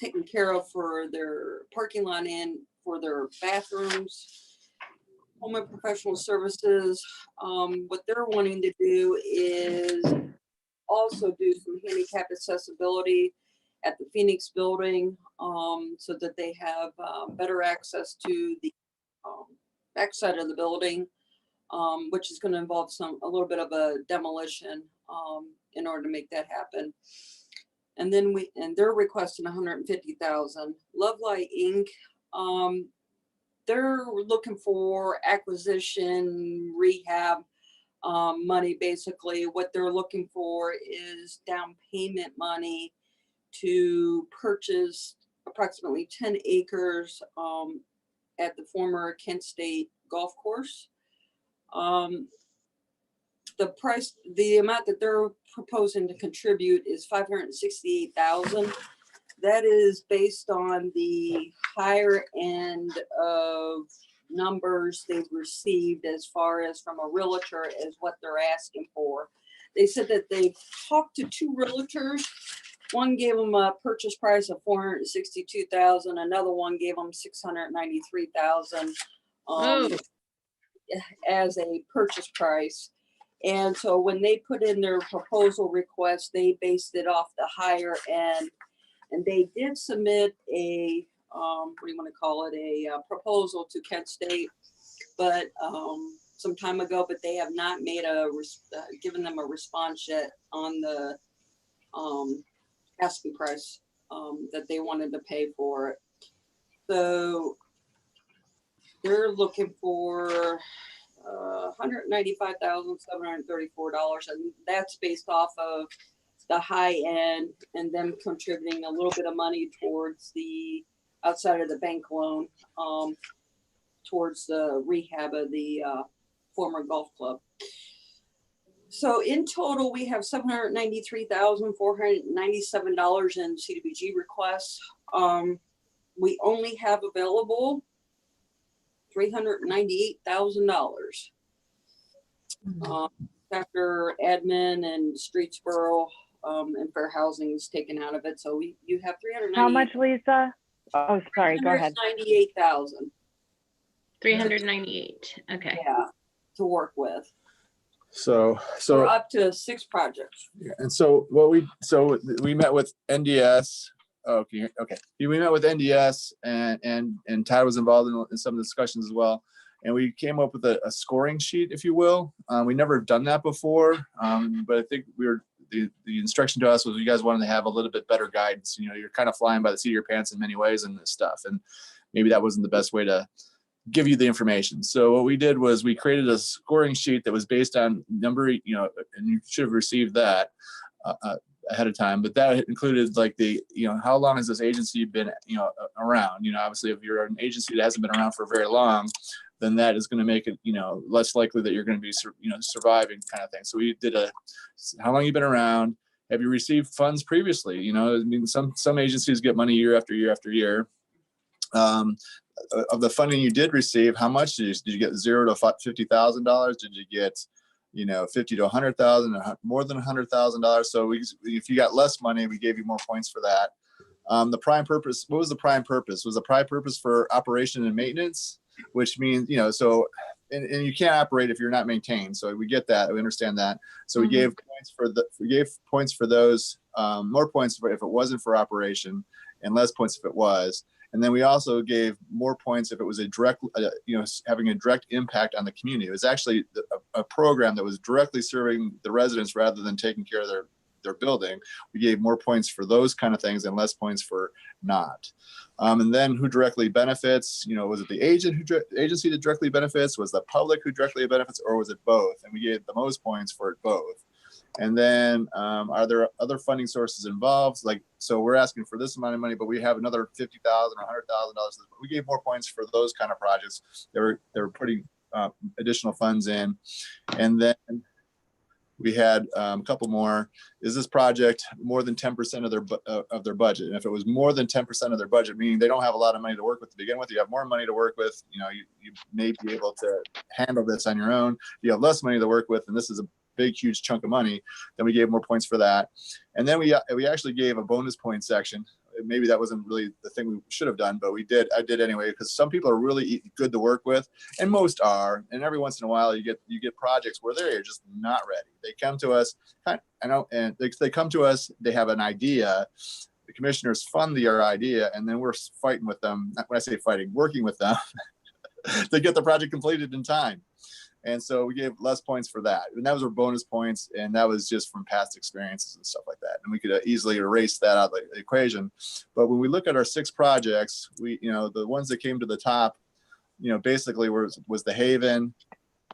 taken care of for their parking lot and for their bathrooms. Coleman Professional Services, what they're wanting to do is also do some handicap accessibility at the Phoenix building, so that they have better access to the backside of the building, which is going to involve a little bit of a demolition in order to make that happen. And then they're requesting 150,000. Love Light Inc. They're looking for acquisition, rehab money. Basically, what they're looking for is down payment money to purchase approximately 10 acres at the former Kent State Golf Course. The amount that they're proposing to contribute is 568,000. That is based on the higher end of numbers they've received as far as from a realtor as what they're asking for. They said that they've talked to 2 realtors. One gave them a purchase price of 462,000. Another one gave them 693,000 as a purchase price. And so when they put in their proposal request, they based it off the higher end. And they did submit a, what do you want to call it, a proposal to Kent State, but some time ago, but they have not made given them a response yet on the asking price that they wanted to pay for it. So they're looking for $195,734, and that's based off of the high end and them contributing a little bit of money towards the outside of the bank loan towards the rehab of the former golf club. So in total, we have $793,497 in CDBG requests. We only have available $398,000 after admin and Streetsboro and fair housing is taken out of it. So you have 398. How much, Lisa? Oh, sorry, go ahead. 398,000. 398. Okay. Yeah, to work with. So We're up to 6 projects. yeah, and so we met with NDS. Okay. We met with NDS and Todd was involved in some of the discussions as well. And we came up with a scoring sheet, if you will. We never done that before, but I think the instruction to us was you guys wanted to have a little bit better guidance. You know, you're kind of flying by the seat of your pants in many ways in this stuff, and maybe that wasn't the best way to give you the information. So what we did was we created a scoring sheet that was based on number, and you should have received that ahead of time, but that included like how long has this agency been, around? Obviously if you're an agency that hasn't been around for very long, then that is going to make it, less likely that you're going to be, surviving kind of thing. So we did how long you've been around, have you received funds previously? Some agencies get money year after year after year. Of the funding you did receive, how much did you get? $0 to $50,000? Did you get, 50 to 100,000, or more than $100,000? So if you got less money, we gave you more points for that. The prime purpose. What was the prime purpose? Was the prime purpose for operation and maintenance, which means and you can't operate if you're not maintained. So we get that. We understand that. So we gave points for those. More points if it wasn't for operation, and less points if it was. And then we also gave more points if it was a direct, having a direct impact on the community. It was actually a program that was directly serving the residents rather than taking care of their building. We gave more points for those kind of things and less points for not. And then who directly benefits? Was it the agency that directly benefits? Was the public who directly benefits, or was it both? And we gave the most points for it both. And then are there other funding sources involved? So we're asking for this amount of money, but we have another $50,000 or $100,000. We gave more points for those kind of projects. They were putting additional funds in. And then we had a couple more. Is this project more than 10% of their budget? And if it was more than 10% of their budget, meaning they don't have a lot of money to work with to begin with, you have more money to work with, you may be able to handle this on your own. You have less money to work with, and this is big, huge chunk of money, then we gave more points for that. And then we actually gave a bonus point section. Maybe that wasn't really the thing we should have done, but I did anyway, because some people are really good to work with, and most are. And every once in a while, you get projects where they're just not ready. They come to us, they come to us. They have an idea. The commissioners fund their idea, and then we're fighting with them. When I say fighting, working with them to get the project completed in time. And so we gave less points for that. And that was our bonus points. And that was just from past experiences and stuff like that. And we could easily erase that out of the equation. But when we look at our 6 projects, the ones that came to the top, basically was the Haven.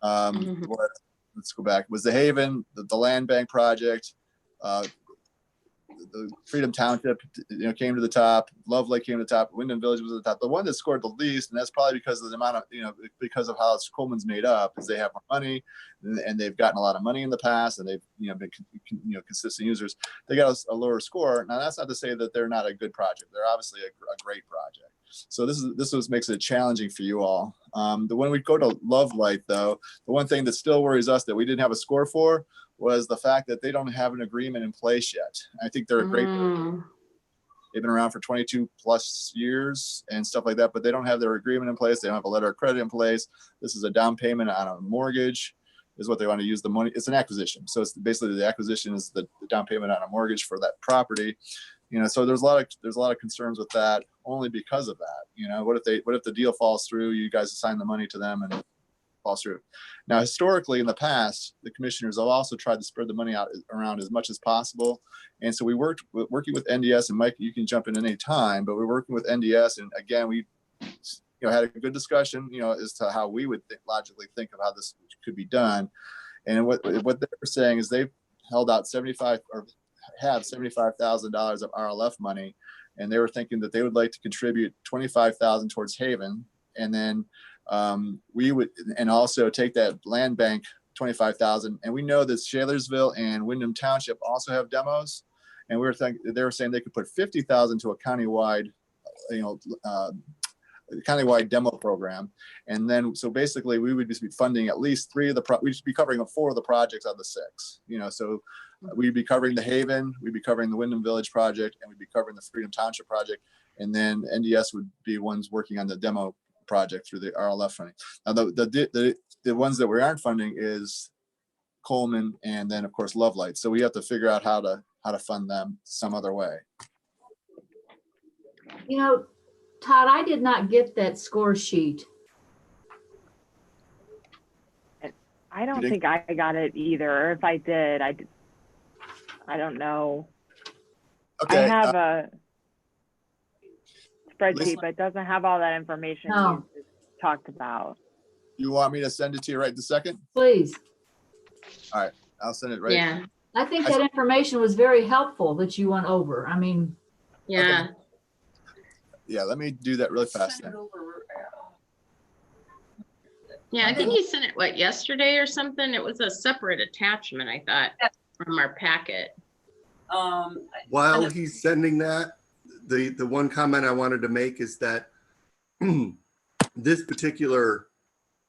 Let's go back. Was the Haven, the land bank project, the Freedom Township, came to the top. Love Lake came to the top. Wyndham Village was at the top. The one that scored the least, and that's probably because of the amount of, because of how Coleman's made up, is they have more money, and they've gotten a lot of money in the past, and they've, been, consistent users. They got a lower score. Now, that's not to say that they're not a good project. They're obviously a great project. So this makes it challenging for you all. When we go to Love Light, though, the one thing that still worries us that we didn't have a score for was the fact that they don't have an agreement in place yet. I think they're a great. They've been around for 22 plus years and stuff like that, but they don't have their agreement in place. They don't have a letter of credit in place. This is a down payment on a mortgage, is what they want to use the money. It's an acquisition. So it's basically the acquisition is the down payment on a mortgage for that property. So there's a lot of concerns with that only because of that. What if the deal falls through, you guys assign the money to them and it falls through. Now, historically in the past, the commissioners have also tried to spread the money out around as much as possible. And so we working with NDS, and Mike, you can jump in any time, but we're working with NDS. And again, we had a good discussion, as to how we would logically think of how this could be done. And what they're saying is they've held out have $75,000 of RLF money, and they were thinking that they would like to contribute $25,000 towards Haven, and then we would, and also take that land bank $25,000. And we know that Shalersville and Wyndham Township also have demos, and they were saying they could put $50,000 to a countywide, countywide demo program. And then, so basically we would be funding at least 3 of the, we'd be covering 4 of the projects out of the 6, so we'd be covering the Haven, we'd be covering the Wyndham Village project, and we'd be covering the Freedom Township project. And then NDS would be ones working on the demo project through the RLF funding. Now the ones that we aren't funding is Coleman, and then of course Love Light. So we have to figure out how to fund them some other way. Todd, I did not get that score sheet. I don't think I got it either. If I did, I don't know. Okay, I have a spreadsheet, but it doesn't have all that information you just talked about. You want me to send it to you right this second? Please. All right, I'll send it right. Yeah. I think that information was very helpful that you went over. I mean. Yeah. Okay. Yeah, let me do that really fast then. Yeah, I think you sent it, yesterday or something? It was a separate attachment, I thought, from our packet. While he's sending that, the one comment I wanted to make is that this particular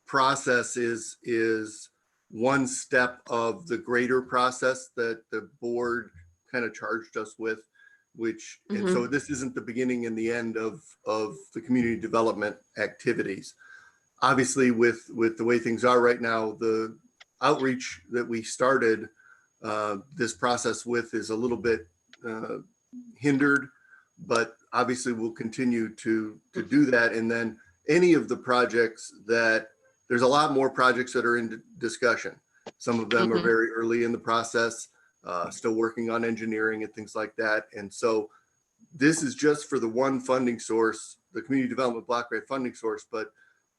process is one step of the greater process that the board kind of charged us with, which, and so this isn't the beginning and the end of the community development activities. Obviously, with the way things are right now, the outreach that we started this process with is a little bit hindered, but obviously we'll continue to do that. And then any of the projects that, there's a lot more projects that are in discussion. Some of them are very early in the process, still working on engineering and things like that. And so this is just for the one funding source, the community development block grant funding source, but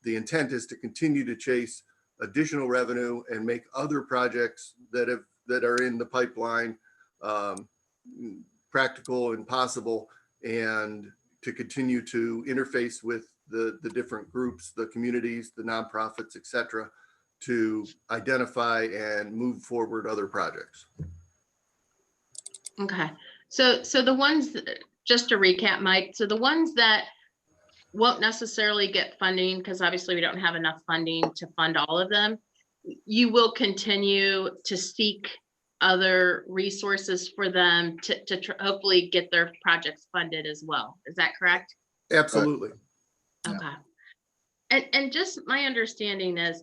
the intent is to continue to chase additional revenue and make other projects that are in the pipeline practical and possible, and to continue to interface with the different groups, the communities, the nonprofits, et cetera, to identify and move forward other projects. Okay, so the ones, just to recap, Mike, so the ones that won't necessarily get funding, because obviously we don't have enough funding to fund all of them, you will continue to seek other resources for them to hopefully get their projects funded as well. Is that correct? Absolutely. Okay. And just my understanding is,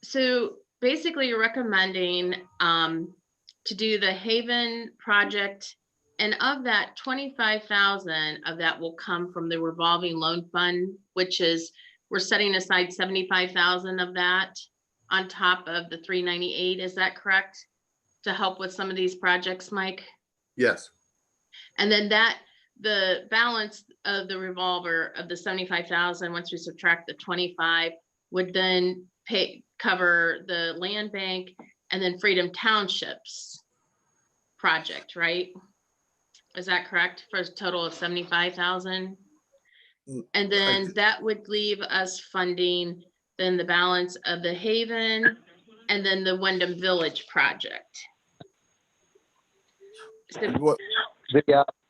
so basically you're recommending to do the Haven project, and of that 25,000 of that will come from the revolving loan fund, which is, we're setting aside 75,000 of that on top of the 398. Is that correct? To help with some of these projects, Mike? Yes. And then the balance of the revolver of the 75,000, once we subtract the 25, would then cover the land bank and then Freedom Township's project, right? Is that correct? For a total of 75,000? And then that would leave us funding then the balance of the Haven and then the Wyndham Village project. So,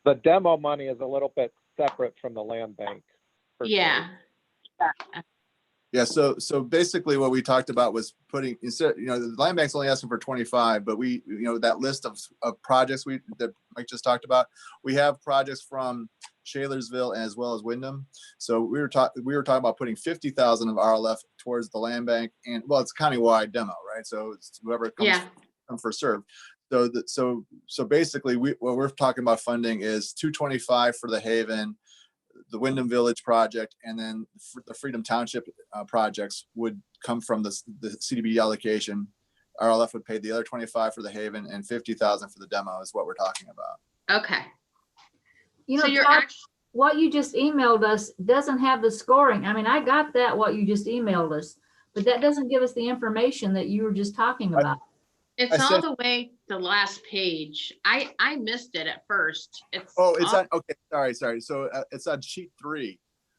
The demo money is a little bit separate from the land bank. yeah. Yeah, so basically what we talked about was putting, instead, the land bank's only asking for 25, but we, that list of projects that Mike just talked about, we have projects from Shalersville as well as Wyndham. So we were talking about putting 50,000 of RLF towards the land bank, and well, it's countywide demo, right? So it's whoever comes come first serve. So basically what we're talking about funding is 225 for the Haven, the Wyndham Village project, and then the Freedom Township projects would come from the CDBG allocation. RLF would pay the other 25 for the Haven and 50,000 for the demo is what we're talking about. Okay. So Todd, what you just emailed us doesn't have the scoring. I mean, I got that, what you just emailed us, but that doesn't give us the information that you were just talking about. It's all the way to the last page. I missed it at first. It's on, okay, sorry. So it's on sheet 3.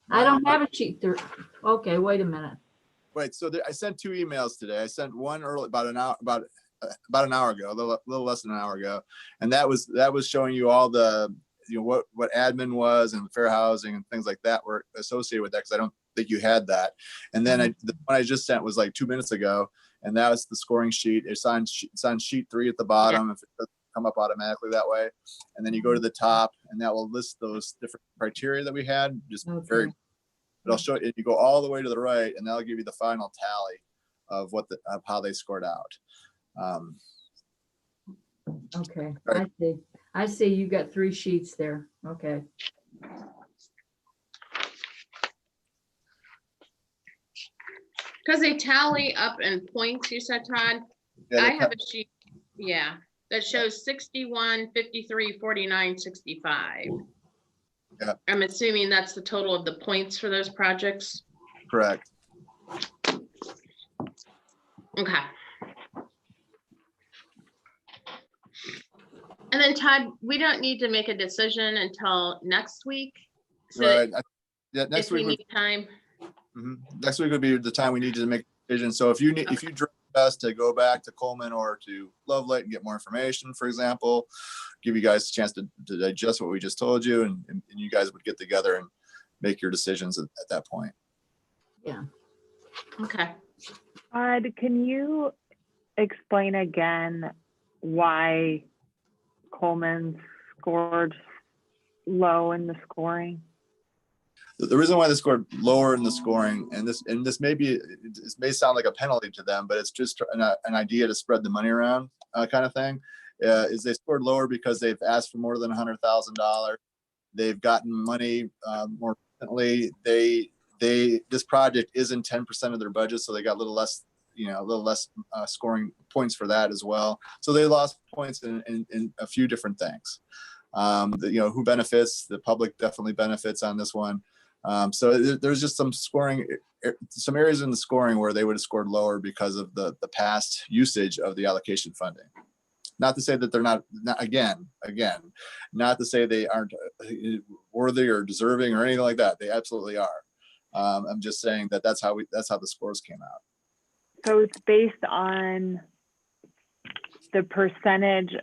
I don't have a sheet 3. Okay, wait a minute. Wait, so I sent 2 emails today. I sent one early, about an hour ago, a little less than an hour ago, and that was showing you all the what admin was and fair housing and things like that were associated with that, because I don't think you had that. And then the one I just sent was like 2 minutes ago, and that was the scoring sheet. It's on sheet 3 at the bottom. If it doesn't come up automatically that way, and then you go to the top, and that will list those different criteria that we had. Just very, but I'll show you. You go all the way to the right, and that'll give you the final tally of how they scored out. Okay, right. I see. You got 3 sheets there. Okay. because they tally up in points, you said, Todd. I have a sheet, that shows 61, 53, 49, 65. Yeah. I'm assuming that's the total of the points for those projects. Correct. Okay. And then Todd, we don't need to make a decision until next week. So right. Next week. We need time. Next week would be the time we need to make a decision. So if you direct us to go back to Coleman or to Lovelake and get more information, for example, give you guys a chance to digest what we just told you, and you guys would get together and make your decisions at that point. Yeah. Okay. Can you explain again why Coleman scored low in the scoring? The reason why they scored lower in the scoring, and this may sound like a penalty to them, but it's just an idea to spread the money around kind of thing, is they scored lower because they've asked for more than $100,000. They've gotten money more recently. This project isn't 10% of their budget, so they got a little less scoring points for that as well. So they lost points in a few different things. Who benefits? The public definitely benefits on this one. So there's just some areas in the scoring where they would have scored lower because of the past usage of the allocation funding. Not to say that they're not to say they aren't worthy or deserving or anything like that. They absolutely are. I'm just saying that's how the scores came out. So it's based on the percentage.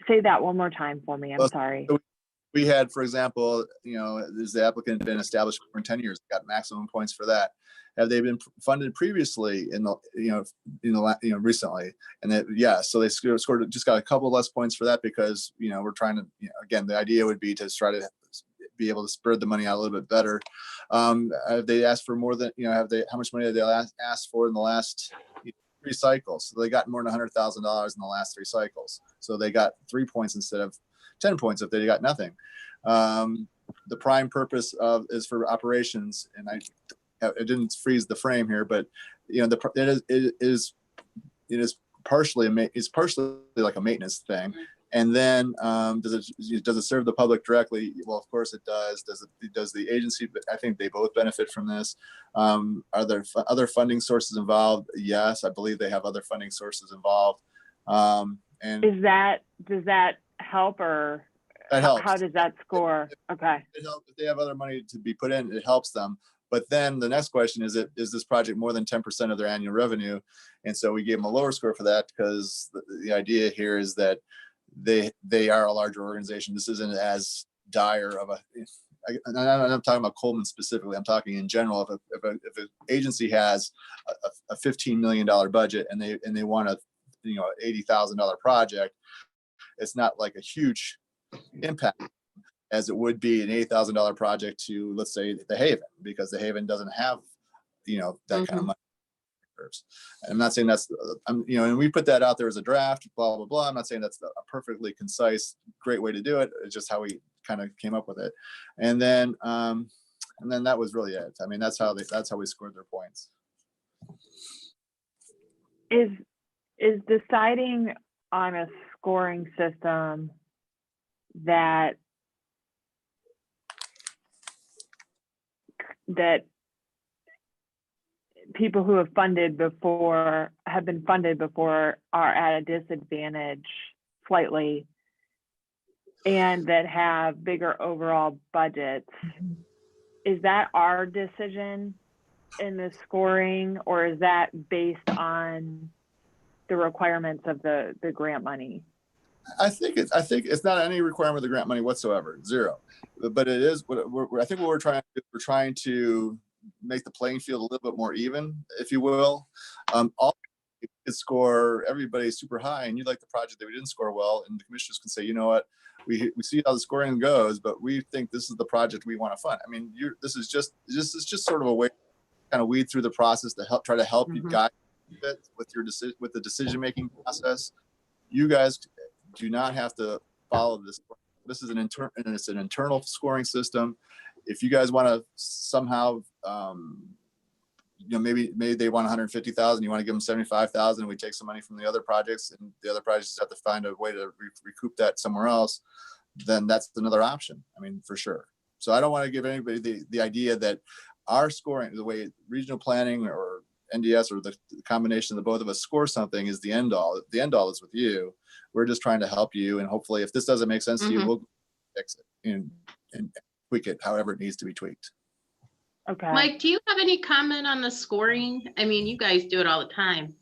Say that one more time for me. I'm sorry. we had, for example, is the applicant been established for 10 years, got maximum points for that? Have they been funded previously recently? And that, yeah, so they scored, just got a couple less points for that because, we're trying to, again, the idea would be to try to be able to spread the money out a little bit better. Have they asked for more than, how much money have they asked for in the last 3 cycles? So they got more than $100,000 in the last 3 cycles. So they got 3 points instead of 10 points if they got nothing. The prime purpose is for operations, and I didn't freeze the frame here, but it is partially like a maintenance thing. And then does it serve the public directly? Well, of course it does. Does the agency? I think they both benefit from this. Are there other funding sources involved? Yes, I believe they have other funding sources involved. And does that help, or that helps? How does that score? Okay. It helps if they have other money to be put in. It helps them. But then the next question is this project more than 10% of their annual revenue? And so we gave them a lower score for that because the idea here is that they are a larger organization. This isn't as dire of I'm not talking about Coleman specifically. I'm talking in general. If an agency has a $15 million budget and they want a $80,000 project, it's not like a huge impact as it would be an $8,000 project to, let's say, the Haven, because the Haven doesn't have that kind of money. I'm not saying that's, and we put that out there as a draft, blah, blah, blah. I'm not saying that's a perfectly concise, great way to do it. It's just how we kind of came up with it. And then that was really it. I mean, that's how we scored their points. Is deciding on a scoring system that people who have been funded before are at a disadvantage slightly, and that have bigger overall budgets, is that our decision in the scoring, or is that based on the requirements of the grant money? I think it's not any requirement of the grant money whatsoever, 0. But it is I think what we're trying to make the playing field a little bit more even, if you will. All you could score everybody super high, and you'd like the project that we didn't score well, and the commissioners can say, you know what, we see how the scoring goes, but we think this is the project we want to fund. I mean, this is just sort of a way to kind of weed through the process to try to help you guide it with the decision making process. You guys do not have to follow this. This is it's an internal scoring system. If you guys want to somehow, maybe they want 150,000, you want to give them 75,000, and we take some money from the other projects, and the other projects have to find a way to recoup that somewhere else, then that's another option. I mean, for sure. So I don't want to give anybody the idea that our scoring, the way regional planning or NDS or the combination of the both of us score something, is the end all. The end all is with you. We're just trying to help you, and hopefully, if this doesn't make sense to you, we'll fix it and tweak it however it needs to be tweaked. Okay. Mike, do you have any comment on the scoring? I mean, you guys do it all the time.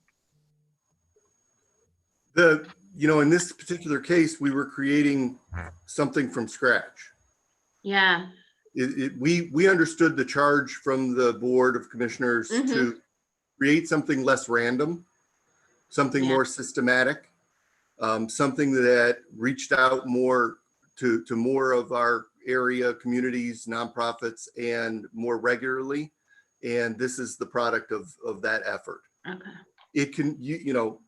In this particular case, we were creating something from scratch. Yeah. We understood the charge from the Board of Commissioners to create something less random, something more systematic, something that reached out more to more of our area communities, nonprofits, and more regularly. And this is the product of that effort. Okay. It can,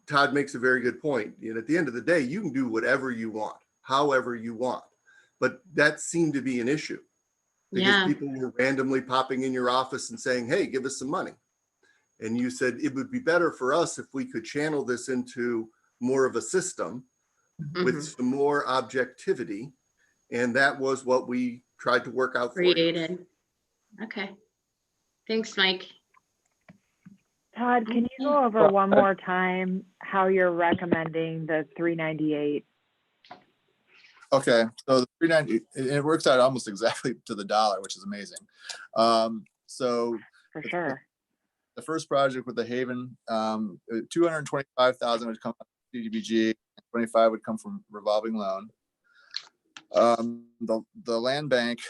Todd makes a very good point. At the end of the day, you can do whatever you want, however you want. But that seemed to be an issue because people were randomly popping in your office and saying, hey, give us some money. And you said it would be better for us if we could channel this into more of a system with some more objectivity. And that was what we tried to work out for you. Okay. Thanks, Mike. Todd, can you go over one more time how you're recommending the 398? Okay, so the 390, it works out almost exactly to the dollar, which is amazing. So for sure, the first project with the Haven, 225,000 would come from CDBG, and 25 would come from revolving loan. The land bank,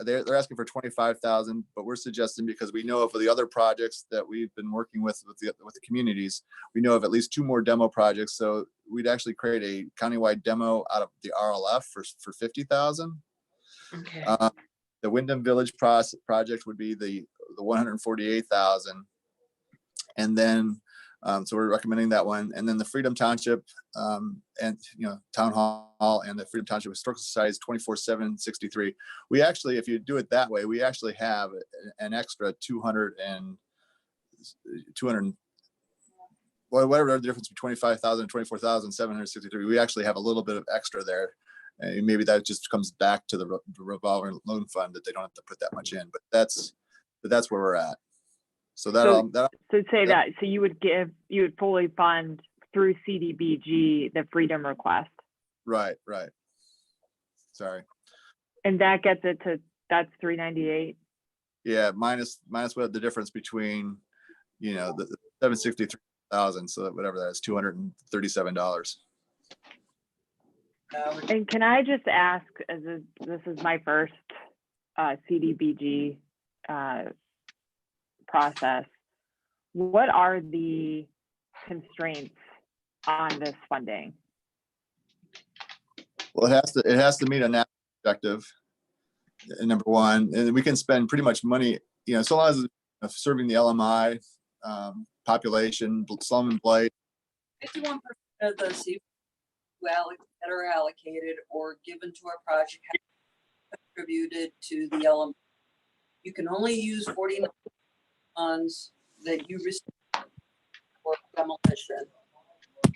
they're asking for 25,000, but we're suggesting, because we know of the other projects that we've been working with the communities, we know of at least 2 more demo projects. So we'd actually create a countywide demo out of the RLF for 50,000. Okay. The Wyndham Village project would be the 148,000. And then, so we're recommending that one. And then the Freedom Township and, Town Hall and the Freedom Township Historical Society is 24,763. We actually, if you do it that way, we actually have an extra 200, whatever the difference between 25,000 and 24,763. We actually have a little bit of extra there. And maybe that just comes back to the revolving loan fund, that they don't have to put that much in, but that's where we're at. So so you would fully fund through CDBG the Freedom request. Right. Sorry. And that gets it to, that's 398. Yeah, minus what the difference between, the 763,000. So whatever that is, $237. And can I just ask, this is my first CDBG process, what are the constraints on this funding? Well, it has to meet a national objective, number one, and we can spend pretty much money, so long as it's serving the LMI population, slum and blight. 51% of the CDBG that are allocated or given to a project have contributed to the LMI. You can only use 49 funds that you receive for demolition.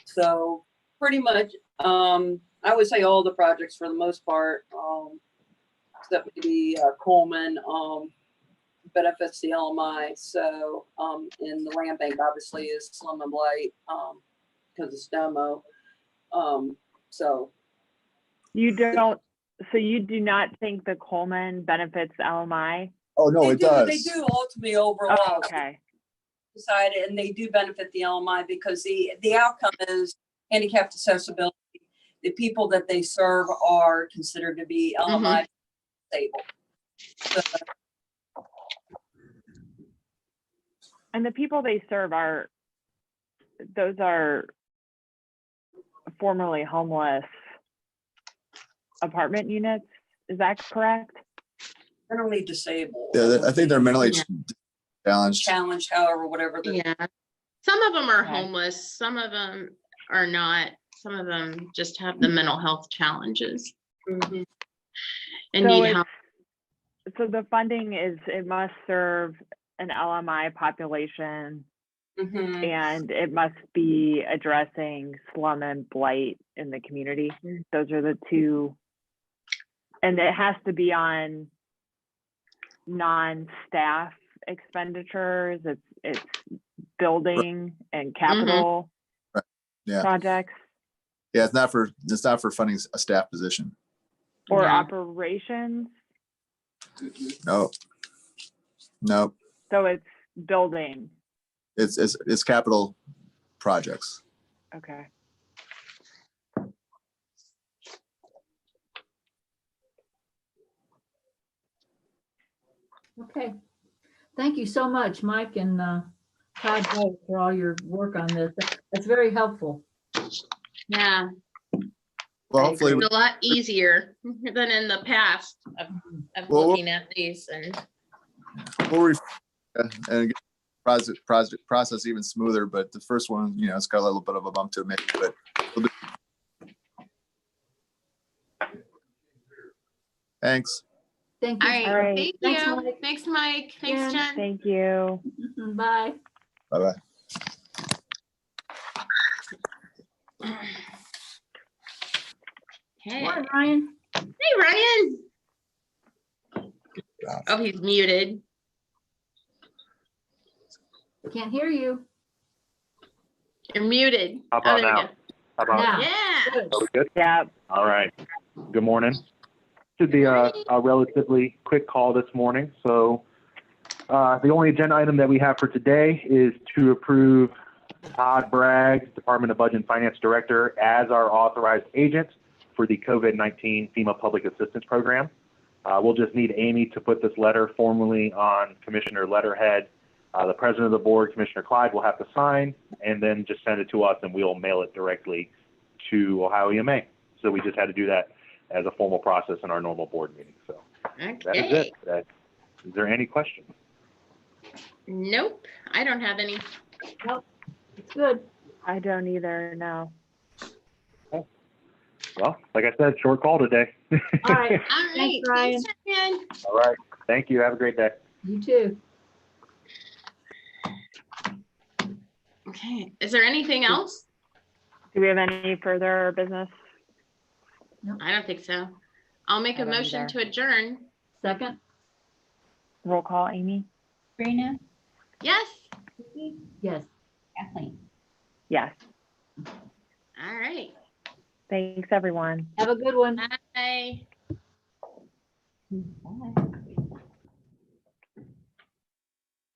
So pretty much, I would say all the projects for the most part, except maybe Coleman, benefits the LMI. So, and the land bank obviously is slum and blight because it's demo. So you do not think the Coleman benefits LMI? Oh no, it does. They do ultimately overall. Oh, okay. Decided, and they do benefit the LMI because the outcome is handicapped accessibility. The people that they serve are considered to be LMI disabled. So, and the people they serve are formerly homeless apartment units. Is that correct? mentally disabled. Yeah, I think they're mentally challenged. Challenged, however, whatever. Yeah. Some of them are homeless. Some of them are not. Some of them just have the mental health challenges and need help. So the funding is, it must serve an LMI population and it must be addressing slum and blight in the community. Those are the two. And it has to be on non-staff expenditures. It's building and capital projects. Yeah, it's not for funding a staff position. Or operations. No. So it's building. It's capital projects. Okay. Okay. Thank you so much, Mike and Todd, both, for all your work on this. That's very helpful. Yeah. Well, hopefully it's a lot easier than in the past of looking at these and get the process even smoother. But the first one, it's got a little bit of a bump to it, maybe, but thanks. Thank you. All right. Thank Thank you. you. Thanks, Mike. Thanks, Jen. Thank you. Bye. Bye-bye. Hey. Morning, Ryan. Hey, Ryan. Oh, he's muted. Can't hear you. You're muted. How about now? How about now? Yeah. Are we good? Yeah. All right. Good morning. Should be a relatively quick call this morning. So the only agenda item that we have for today is to approve Todd Bragg, Department of Budget and Finance Director, as our authorized agent for the COVID-19 FEMA Public Assistance Program. We'll just need Amy to put this letter formally on Commissioner letterhead. The president of the board, Commissioner Clyde, will have to sign and then just send it to us and we'll mail it directly to Ohio EMA. So we just had to do that as a formal process in our normal board meeting. So that is it. Is there any questions? Nope, I don't have any. Nope, it's good. I don't either, no. Well, like I said, short call today. All right. All right, Thanks, Ryan. thanks, Ryan. All right. Thank you. Have a great day. You too. Okay, is there anything else? Do we have any further business? I don't think so. I'll make I a don't motion either. to adjourn. Second? Roll call, Amy? Sabrina, Yes, Vicky, Yes. Kathleen. Yes. all right. Thanks, everyone. Have a good one. Bye. Bye.